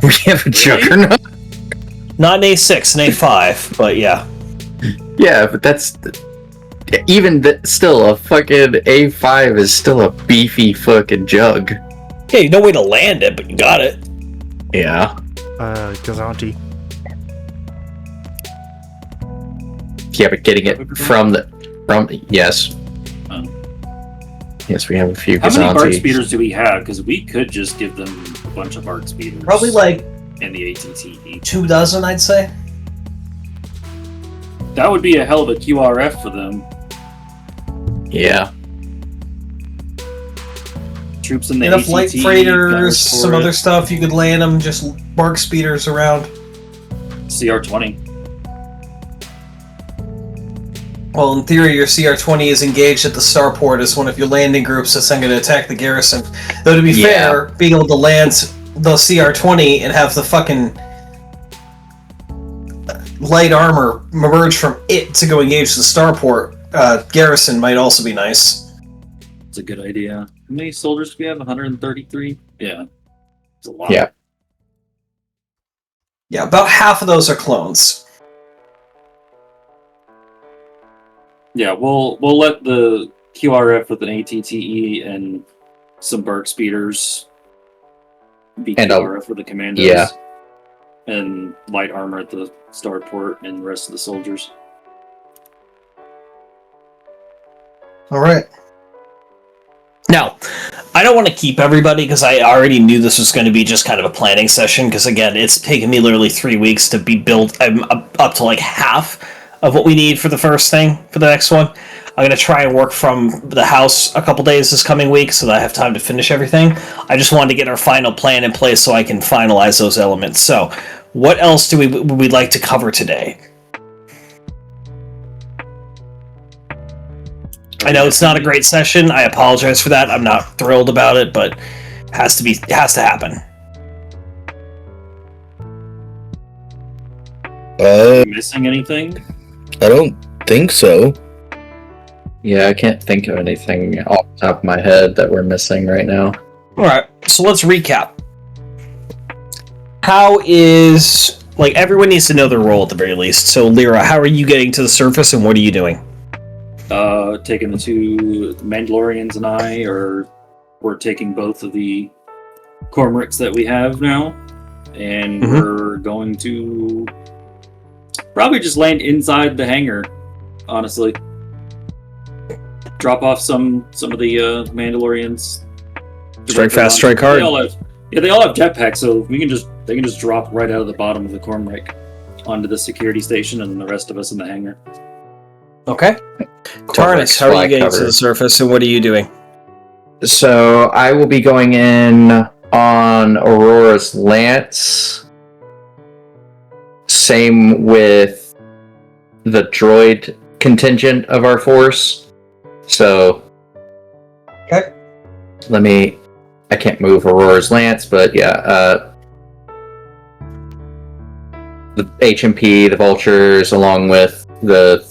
We have a Juggernaut? Not an A6, an A5, but yeah. Yeah, but that's... still, a fucking A5 is still a beefy fucking jug. Yeah, you know way to land it, but you got it. Yeah. Gazanti. Yeah, but getting it from yes. Yes, we have a few How many BARC Gazantis. speeders do we have? Because we could just give them a bunch of BARC speeders. Probably like and the ATTE. 2 dozen, I'd say. That would be a hell of a QRF for them. Yeah. Troops in the Enough ATTE, light freighters, guns some for other it. stuff. You could land them, just BARC speeders around. CR-20. Well, in theory, your CR-20 is engaged at the starport as one of your landing groups that's then going to attack the garrison. Though, to be fair, being able to land the CR-20 and have the fucking light armor emerge from it to go engage the starport garrison might also be nice. It's a good idea. How many soldiers do we have? 133? Yeah. It's a lot. Yeah. Yeah, about half of those are clones. Yeah, we'll let the QRF with an ATTE and some BARC speeders be And QRF with the commandos. yeah. And light armor at the starport and the rest of the soldiers. Alright. Now, I don't want to keep everybody because I already knew this was going to be just kind of a planning session because, again, it's taken me literally 3 weeks to be built. I'm up to like half of what we need for the first thing for the next one. I'm going to try and work from the house a couple days this coming week so that I have time to finish everything. I just wanted to get our final plan in place so I can finalize those elements. So, what else would we like to cover today? I know it's not a great session. I apologize for that. I'm not thrilled about it, but it has to happen. Missing anything? I don't think so. Yeah, I can't think of anything off the top of my head that we're missing right now. Alright, so let's recap. How is... Like, everyone needs to know their role at the very least. So, Lyra, how are you getting to the surface and what are you doing? Taking the two Mandalorians and we're taking both of the Cormorants that we have now, and we're going to probably just land inside the hangar, honestly. Drop off some of the Mandalorians. Strike fast, strike hard. They all have jetpacks, so they can just drop right out of the bottom of the Cormorant onto the security station, and then the rest of us in the hangar. Okay. Tarnus, how are you getting to the surface and what are you doing? So I will be going in on Aurora's Lance. Same with the droid contingent of our force. So okay. Let me I can't move Aurora's lance, but yeah, the HMP, the vultures, along with the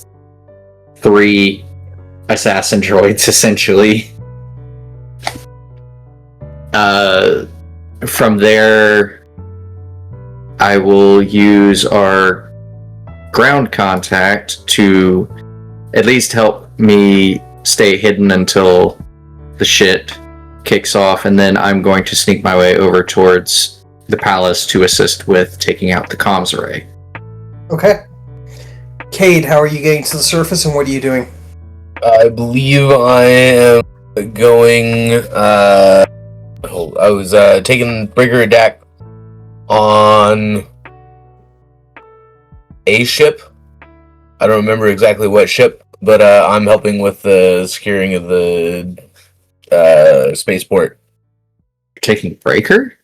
3 assassin droids, essentially. From there, I will use our ground contact to at least help me stay hidden until the shit kicks off, and then I'm going to sneak my way over towards the palace to assist with taking out the comms array. Okay. Cade, how are you getting to the surface, and what are you doing? I believe I am going. I was taking Breaker Dak on a ship. I don't remember exactly what ship, but I'm helping with the securing of the spaceport. You're taking Breaker?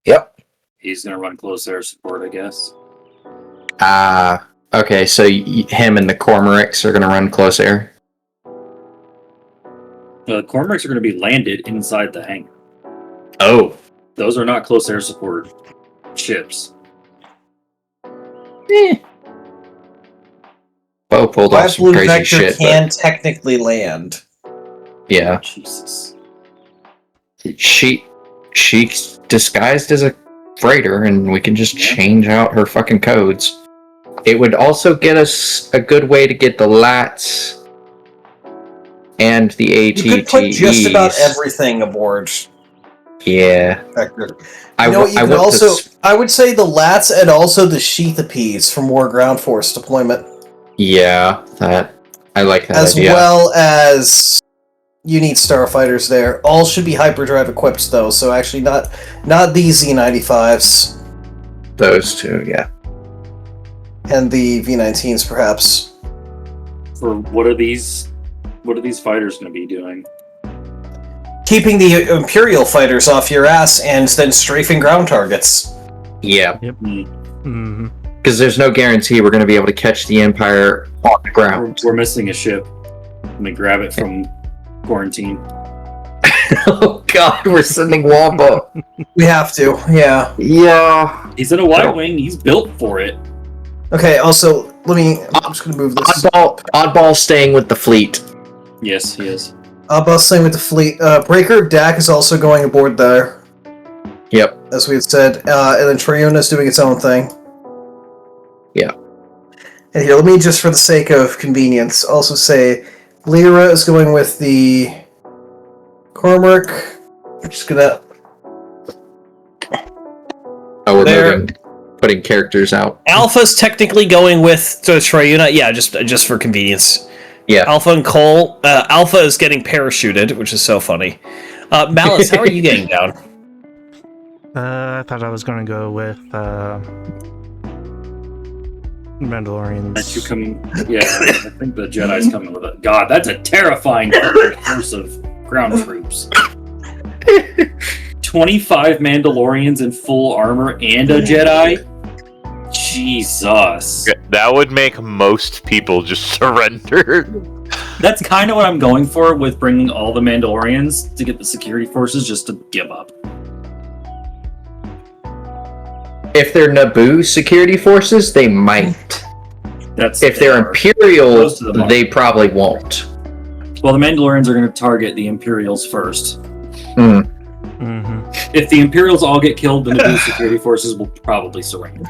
Yep. He's gonna run close air support, I guess. Okay, so him and the Cormorants are going to run close air? The Cormorants are gonna be landed inside the hangar. Oh. Those are not close air support ships. Bo pulled off some Blue crazy Vector shit. can technically land. Yeah. Jesus. She disguised as a freighter, and we can just change out her fucking codes. It would also get us a good way to get the LATs and the ATTEs. You could put just about everything aboard Yeah. Vector. I You know what? You could also, I would say the LATs and also the Sheathapes for more ground force deployment, Yeah, that I like that as idea. well as you need starfighters there. All should be hyperdrive equipped though, so actually not the Z95s Those two, yeah. and the V19s perhaps. For what are these fighters gonna be doing? Keeping the Imperial fighters off your ass and then strafing ground targets. Yeah, Mm-hmm. because there's no guarantee we're going to be able to catch the Empire on the ground. We're missing a ship. Let me grab it from quarantine. Oh god, we're sending Wampa. We have to, yeah. Yeah. He's in a Y-wing. He's built for it. Okay, also, I'm just gonna move this. Oddball staying with the fleet. Yes, he is. Bustling with the fleet. Breaker Dak is also going aboard there, Yep. as we had said. And then Triuna's doing its own thing. Yeah. And here, let me just, for the sake of convenience, also say Lyra is going with the Cormac. I'm just gonna... Oh, we're There. putting characters out. Alpha's technically going with Triuna. Yeah, just for convenience. Yeah. Alpha and Cole. Alpha is getting parachuted, which is so funny. Malice, how are you getting down? I thought I was going to go with Mandalorians. Aren't you coming? Yeah, I think the Jedi's coming with it. God, that's a terrifying force of ground troops. 25 Mandalorians in full armor and a Jedi? Jesus. That would make most people just surrender. That's kind of what I'm going for with bringing all the Mandalorians to get the security forces just to give up. If they're Naboo security forces, they might. If they're Imperial, Most of them are. they probably won't. Well, the Mandalorians are going to target the Imperials first. Mm-hmm. If the Imperials all get killed, the Naboo security forces will probably surrender.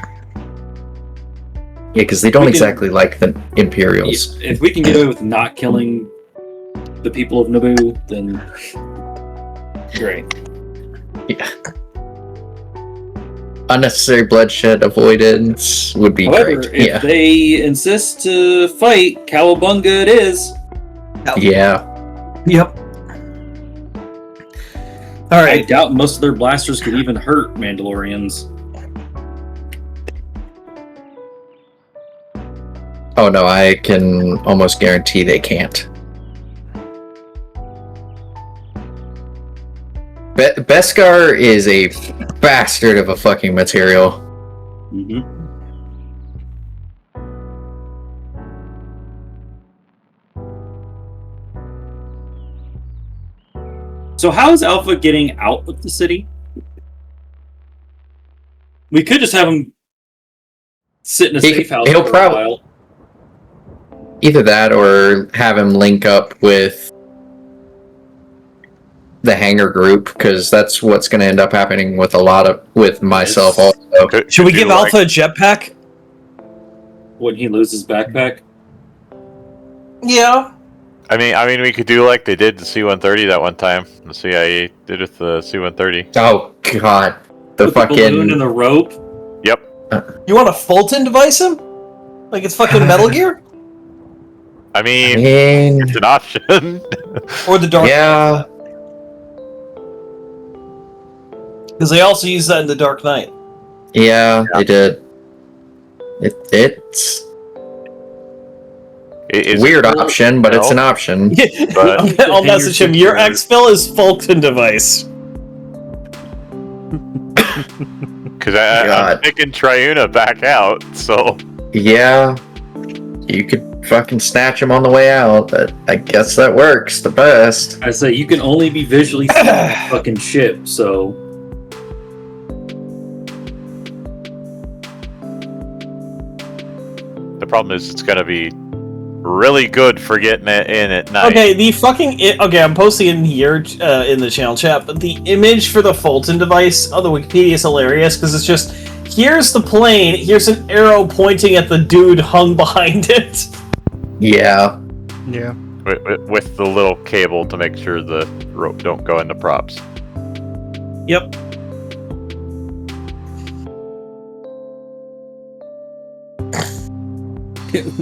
Yeah, because they don't We can- exactly like the Imperials. If we can get away with not killing the people of Naboo, then great. Yeah. Unnecessary bloodshed avoidance would be However, great. if Yeah. they insist to fight, Cowabunga it is. Yeah. Yep. I Alright. doubt most of their blasters could even hurt Mandalorians. Oh no, I can almost guarantee they can't. Beskar is a bastard of a fucking material. Mm-hmm. So how is Alpha getting out of the city? We could just have him sit in a safe house he'll for prob- a while. Either that or have him link up with the hangar group, because that's what's going to end up happening with with myself also. Should we give Alpha a jetpack? When he loses backpack? Yeah. I mean, we could do like they did the C-130 that one time. The CIA did with the C-130. Oh god, the With fucking the balloon and the rope. Yep. You want to Fulton device him? Like it's fucking Metal Gear? I mean, I mean, it's an option. Or the Dark yeah, Because they also use that in the Dark Knight. yeah, they did. It's It's weird option, but it's an option. But- I'll message him. Your exfil is Fulton device. Because I'm God. taking Triuna back out, so Yeah, you could fucking snatch him on the way out, but I guess that works the best. I say you can only be visually seen on the fucking ship, so the problem is it's gonna be really good for getting it in at night. Okay, the fucking... okay, I'm posting it in here in the channel chat, but the image for the Fulton device on the Wikipedia is hilarious, because it's just... Here's the plane, here's an arrow pointing at the dude hung behind it. Yeah, Yeah. With the little cable to make sure the rope don't go into props. Yep.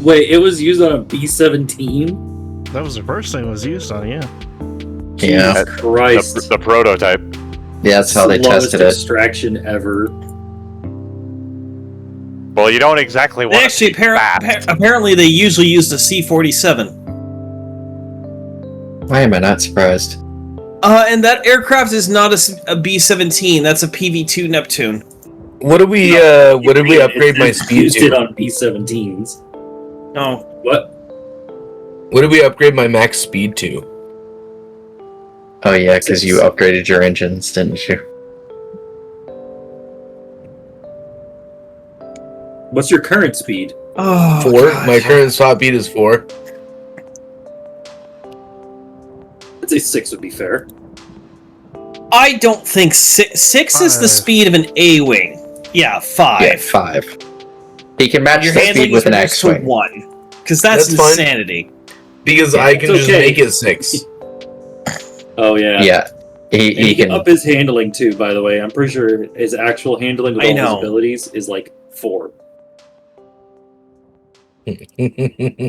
wait, it was used on a B-17? That was the first thing it was used on, yeah. yeah, Jesus Christ. The prototype. yeah. That's how they Slowest tested it. extraction ever. Well, you don't exactly They want actually, to apparently they usually use the C-47. Why am I not surprised? And that aircraft is not a B-17, that's a PV-2 Neptune. What did we upgrade my speed Used it to? on B-17s. Oh. What? What did we upgrade my max speed to? Oh yeah, because you upgraded your engines, didn't you? What's your current speed? Oh, 4. God. My current top speed is 4. I'd say 6 would be fair. I don't think 6 is the 5. speed of an A-wing. Yeah, 5. Yeah, 5. He can match Your the handling speed with is an reduced to X-wing. 1. Because that's That's fine. insanity. Because Yeah, I can it's just okay. make it 6. Oh, yeah. Yeah, And he can can. up his handling, too, by the way. I'm pretty sure his actual handling with I all know. his abilities is like 4.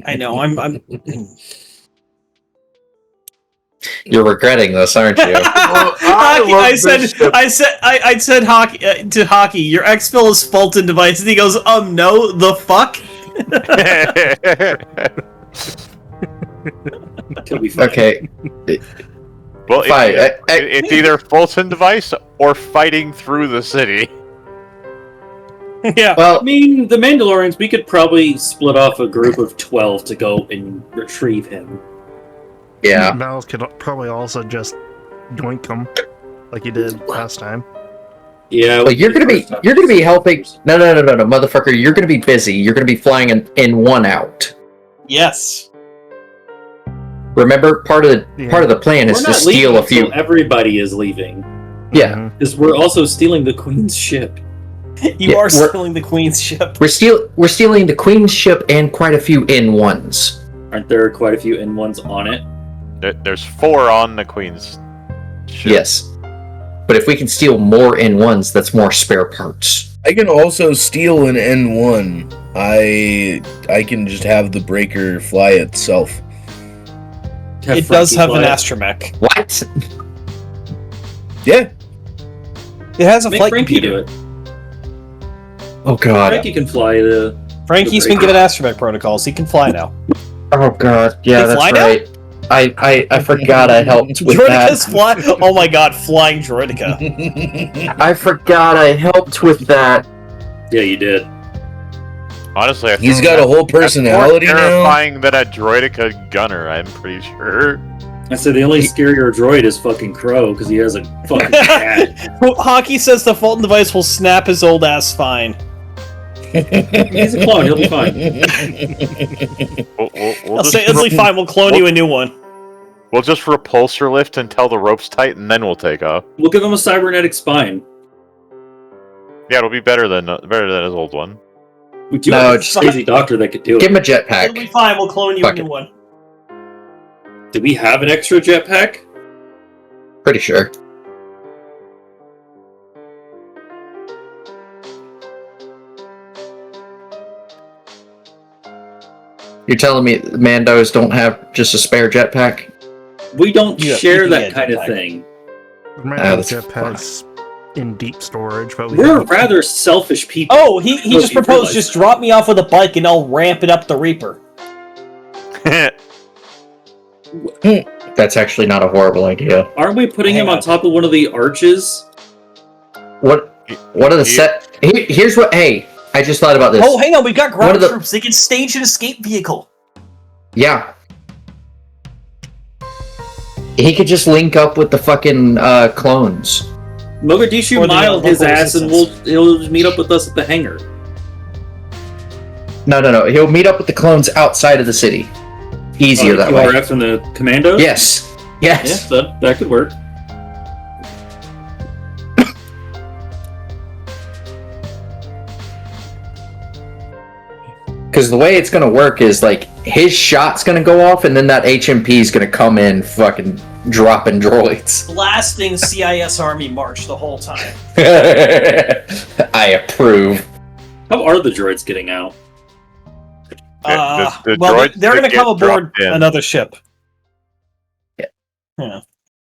I know, I'm... You're regretting this, aren't you? Hockey, love I this ship. said hockey to Hockey. Your exfil is Fulton device, and he goes, no, the fuck. He'll be fine. Okay. Well, Fine. it's either Fulton device or fighting through the city. Yeah. Well, I mean, the Mandalorians, we could probably split off a group of 12 to go and retrieve him. yeah. Mal could probably also just doink them like you did last time. Yeah. Well, you're gonna be helping. No, motherfucker! You're gonna be busy. You're gonna be flying in 1 out. Yes. Remember, part of the plan We're is to not leaving steal a few. until everybody is leaving. Yeah, Mhm. Because we're also stealing the Queen's ship. You Yeah, are we're- stealing the Queen's ship. we're stealing the Queen's ship and quite a few N1s. Aren't there quite a few N1s on it? There's 4 on the Queen's ship. Yes, but if we can steal more N1s, that's more spare parts. I can also steal an N1. I can just have the breaker fly itself. It does have an astromech. What? Yeah. It has a Make flight Frankie computer. do it. Oh god. Frankie can fly the. Frankie's been given astromech protocols. He can fly now. Oh god. Yeah, They that's fly now? right. I forgot I helped with Droideca's that. fly. Oh my god, flying Droideka. I forgot I helped with that. Yeah, you did. Honestly, I He's think got a that's whole personality more now. terrifying than a Droideka gunner, I'm pretty sure. I said the only scarier droid is fucking Crow because he has a fucking cat. Hockey says the Fulton device will snap his old ass fine. He's a clone. He'll be fine. I'll say it'll be fine. We'll clone you a new one. We'll just repulsor lift until the rope's tight, and then we'll take off. We'll give him a cybernetic spine. Yeah, it'll be better than his old one. We do have a crazy doctor that could do it. Give him a jetpack. It'll be fine. We'll clone you a new one. Do we have an extra jetpack? Pretty sure. You're telling me Mandos don't have just a spare jetpack? We don't Yeah, share you can that get kind of jetpack. thing. Mando's jetpacks in deep storage, but We're rather selfish people. Oh, he just you proposed realize just that. drop me off with a bike and I'll ramp it up the Reaper. That's actually not a horrible idea. Aren't we putting him Hang on on. top of one of the arches? What are the set? Here's what. Hey, I just thought about this. Oh, hang on. We've got What ground are the- troops. They can stage an escape vehicle. Yeah. He could just link up with the fucking clones. Mogadishu Or the miled his local ass and resistance. he'll meet up with us at the hangar. No. He'll meet up with the clones outside of the city. Easier that way. QRF and the commandos? Yes. Yeah, Yes. that could work. Because the way it's gonna work is like his shot's gonna go off, and then that HMP is gonna come in, fucking dropping droids. Blasting CIS Army March the whole time. I approve. How are the droids getting out? The Well, droids they're that going to come get aboard dropped in. another ship. The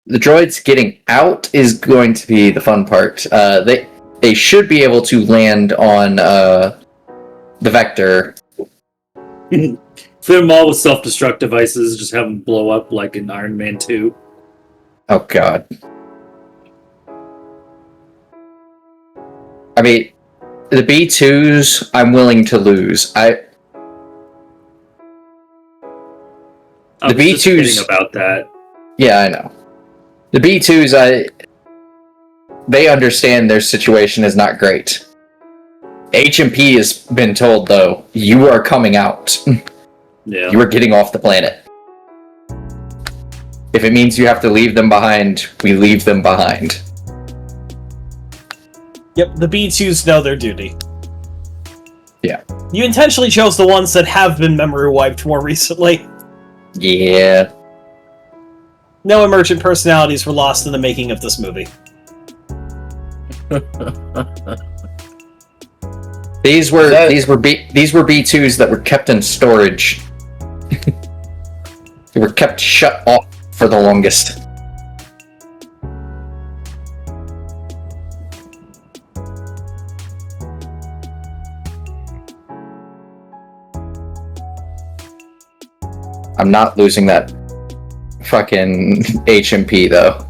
droids getting out is going to be the fun part. They should be able to land on the Vector. Fit them all with self-destruct devices, just have them blow up like in Iron Man 2. Oh god. I mean, the B2s, I'm willing to lose. I The was just B2s kidding about that. Yeah, I know. The B2s, they understand their situation is not great. HMP has been told, though, you are coming out. Yeah. You are getting off the planet. If it means you have to leave them behind, we leave them behind. Yep, the B2s know their duty. Yeah. You intentionally chose the ones that have been memory wiped more recently. Yeah. No emergent personalities were lost in the making of this movie. These were B2s that were kept in storage. They were kept shut off for the longest. I'm not losing that fucking HMP though.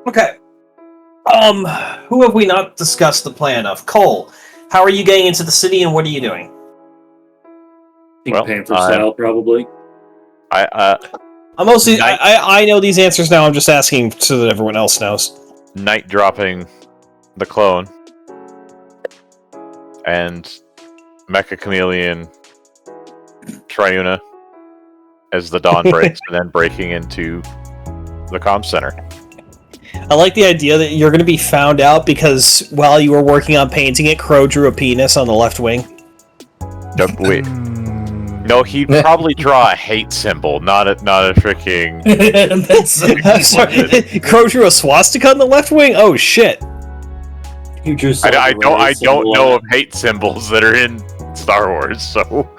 Okay. Who have we not discussed the plan of? Cole, how are you getting into the city and what are you doing? Pink Well, Panther style, probably. I'm mostly. I know these answers now. I'm just asking so that everyone else knows. Night dropping the clone and Mecha Chameleon Triuna as the dawn breaks, and then breaking into the comm center. I like the idea that you're going to be found out because while you were working on painting it, Crow drew a penis on the left wing. Wait. No, he'd probably draw a hate symbol, not a freaking. Sorry, Crow drew a swastika on the left wing. Oh shit! You drew I don't know of hate symbols that are in Star Wars, so.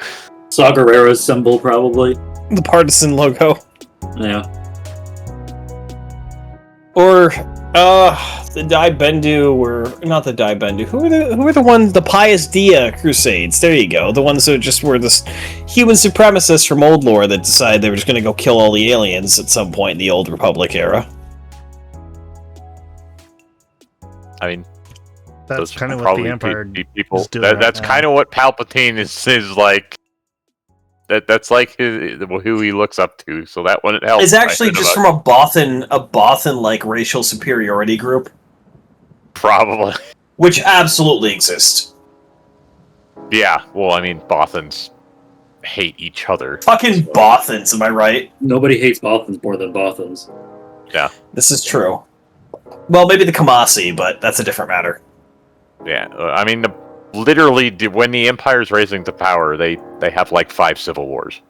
Saw Gerrera's symbol, probably. The partisan logo. Yeah. Or The Dai Bendu were not the Dai Bendu. Who are the ones? The Pious Dia Crusades. There you go. The ones that just were this human supremacists from old lore that decided they were just going to go kill all the aliens at some point in the Old Republic era. I mean, That's kind of what the Empire people. is doing That's right kind of what Palpatine is like. That's like who he looks up to. So that one it helps. It's actually just from a Bothan like racial superiority group, probably, which absolutely exists. Yeah. Well, I mean, Bothans hate each other. Fucking Bothans, am I right? Nobody hates Bothans more than Bothans. Yeah. This is true. Well, maybe the Kamasi, but that's a different matter. Yeah. I mean, literally, when the Empire's rising to power, they have like 5 civil wars.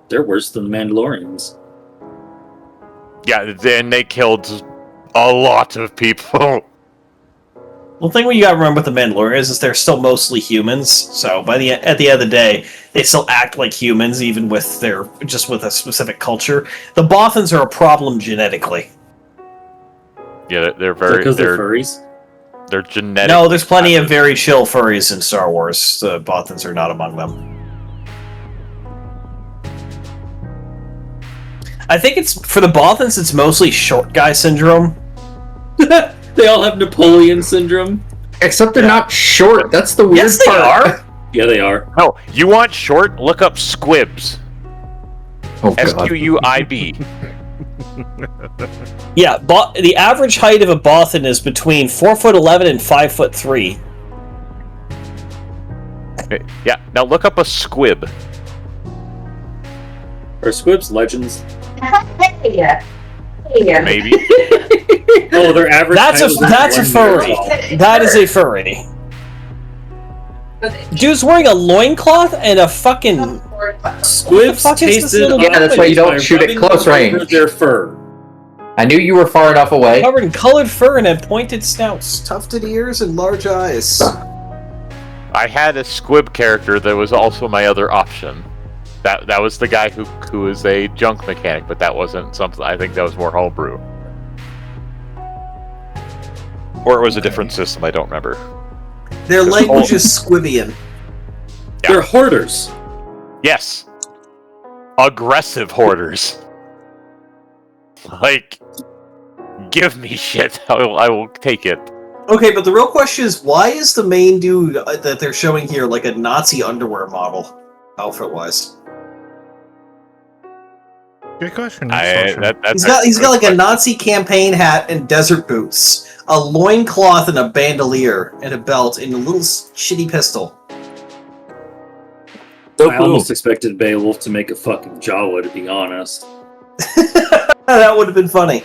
They're worse than the Mandalorians. Yeah, then they killed a lot of people. Well, the thing you gotta remember with the Mandalorians is they're still mostly humans, so at the end of the day, they still act like humans, even with with a specific culture. The Bothans are a problem genetically. Yeah, they're very... Because they're furries? They're genetic. No, there's plenty of very chill furries in Star Wars. The Bothans are not among them. I think for the Bothans, it's mostly short guy syndrome. They all have Napoleon syndrome. Except they're not short. That's the weird Yes, they part. are. Yeah, they are. No, you want short? Look up squibs. Oh, God. Squib. Yeah, the average height of a Bothan is between 4'11" and 5'3". Yeah, now look up a squib. Are squibs legends? Maybe. Oh, their average. That's a furry. That is a furry. Dude's wearing a loincloth and a fucking... Squibs tasted... Yeah, that's why you don't shoot at close range. Their fur. I knew you were far enough away. Covered in colored fur and had pointed snouts, tufted ears, and large eyes. I had a squib character that was also my other option. That was the guy who is a junk mechanic, but that wasn't something. I think that was more homebrew. Or it was a different system, I don't remember. Their language is Squibian. Yeah. They're hoarders. Yes. Aggressive hoarders. Like, give me shit. I will take it. Okay, but the real question is, why is the main dude that they're showing here like a Nazi underwear model, outfit-wise? Good question. He's got like a Nazi campaign hat and desert boots, a loincloth and a bandolier, and a belt, and a little shitty pistol. I almost expected Beowulf to make a fucking Jawa, to be honest. That would have been funny.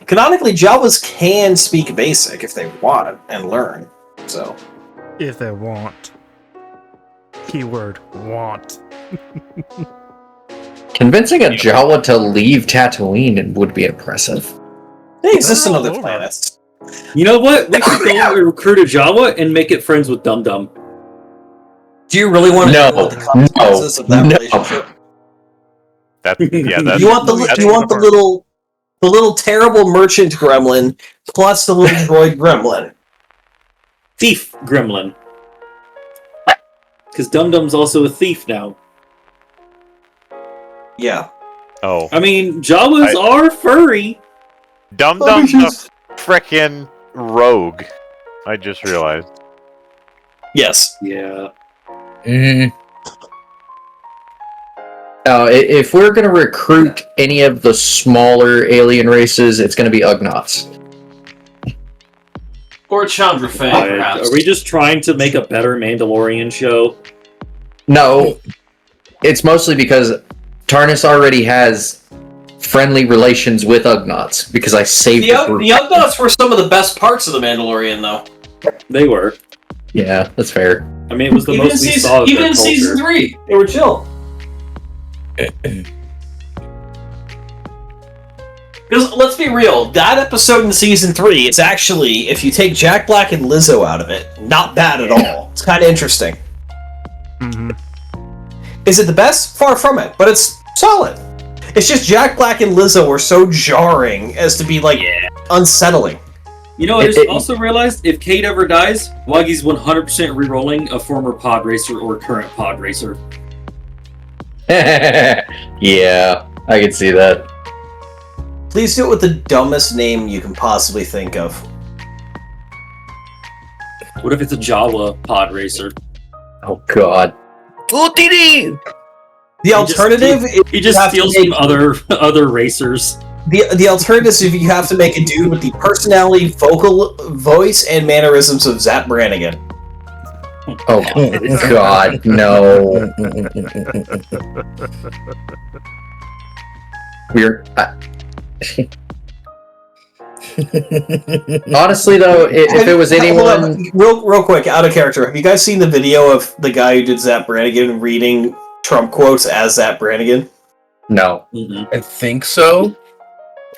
Canonically, Jawas can speak basic if they want and learn. So, if they want. Keyword want. Convincing a Jawa to leave Tatooine would be impressive. They exist on other planets. You know what? We should go and recruit a Jawa and make it friends with Dum Dum. Do you really want to know what the consequences of that relationship? You want the little terrible merchant gremlin plus the little droid gremlin. Thief gremlin. Because Dum Dum's also a thief now. Yeah. Oh. I mean, Jawas are furry. Dum Dum's a frickin' rogue. I just realized. Yes. Yeah. If we're going to recruit any of the smaller alien races, it's going to be Ugnaughts. Or Chandra Fang, perhaps. Are we just trying to make a better Mandalorian show? No. It's mostly because Tarnis already has friendly relations with Ugnaughts, because I saved the group. The Ugnaughts were some of the best parts of the Mandalorian, though. They were. Yeah, that's fair. I mean, it was the most we saw of even their in culture. Season 3, they were chill. Because let's be real, that episode in Season 3, it's actually, if you take Jack Black and Lizzo out of it, not bad at all. It's kind of interesting. Mm-hmm. Is it the best? Far from it, but it's solid. It's just Jack Black and Lizzo were so jarring as to be like unsettling. You know, I just also realized if Kate ever dies, Waggy's 100% re-rolling a former pod racer or current pod racer. Yeah, I can see that. Please do it with the dumbest name you can possibly think of. What if it's a Jawa pod racer? Oh God. The alternative is he just steals from other racers. The alternative is if you have to make a dude with the personality, vocal voice, and mannerisms of Zap Brannigan. Oh God, no. We're honestly though, if it was anyone, real quick, out of character, have you guys seen the video of the guy who did Zap Brannigan reading Trump quotes as Zap Brannigan? No. I think so.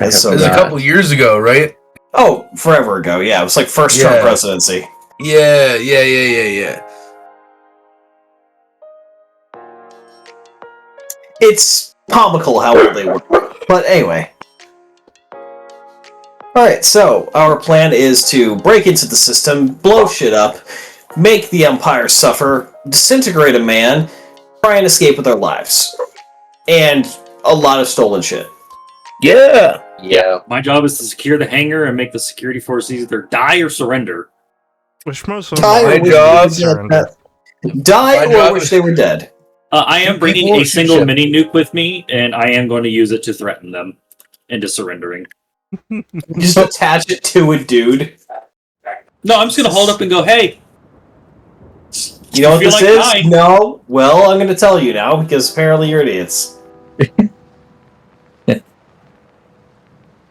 It was a couple years ago, right? Oh, forever ago. Yeah, it was like first Trump presidency. Yeah. It's comical how old they were. But anyway. Alright, so our plan is to break into the system, blow shit up, make the Empire suffer, disintegrate a man, try and escape with our lives. And a lot of stolen shit. Yeah. My job is to secure the hangar and make the security forces either die or surrender. Which most of Die My or wish they were dead. I am bringing a single mini nuke with me, and I am going to use it to threaten them into surrendering. Just attach it to a dude. No, I'm just going to hold up and go, hey. You know what this is? Dying? No. Well, I'm going to tell you now, because apparently you're idiots.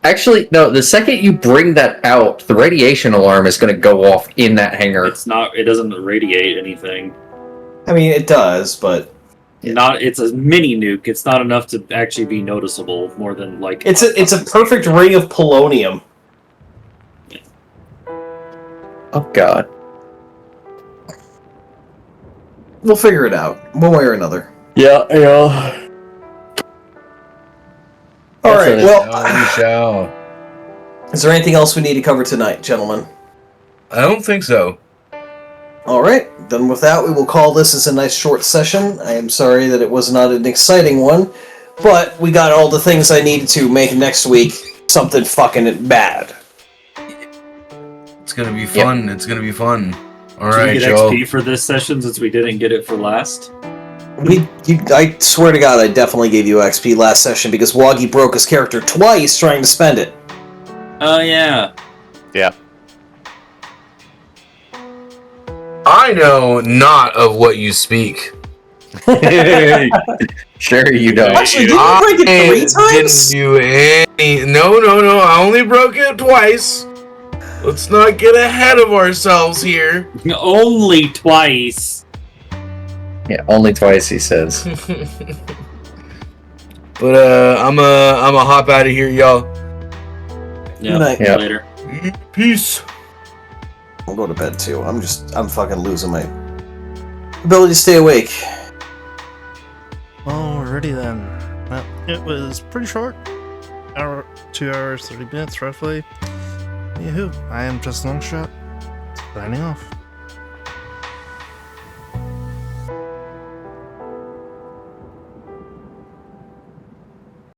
Actually, no, the second you bring that out, the radiation alarm is going to go off in that hangar. It doesn't radiate anything. I mean, it does, but... It's a mini nuke. It's not enough to actually be noticeable more than, like... It's a perfect ring of polonium. Oh, God. We'll figure it out, one way or another. Yeah. Alright, well... We shall. Is there anything else we need to cover tonight, gentlemen? I don't think so. Alright, then with that, we will call this as a nice short session. I am sorry that it was not an exciting one, but we got all the things I needed to make next week something fucking bad. It's gonna be fun. Yep. It's gonna be fun. Alright, Did we get XP for this session since we didn't get it for last? I swear to God, I definitely gave you XP last session because Woggy broke his character twice trying to spend it. Oh, yeah. Yeah. I know not of what you speak. Sure you don't. Actually, did you break it 3 times? Didn't do any... No. I only broke it twice. Let's not get ahead of ourselves here. Only twice. Yeah, only twice, he says. But I'm a hop out of here, y'all. Yeah, Yep. Later. Peace. I'll go to bed too. I'm fucking losing my ability to stay awake. Alrighty then. Well, it was pretty short. 2 hours, 30 minutes roughly. Yahoo! I am just Longshot. Signing off.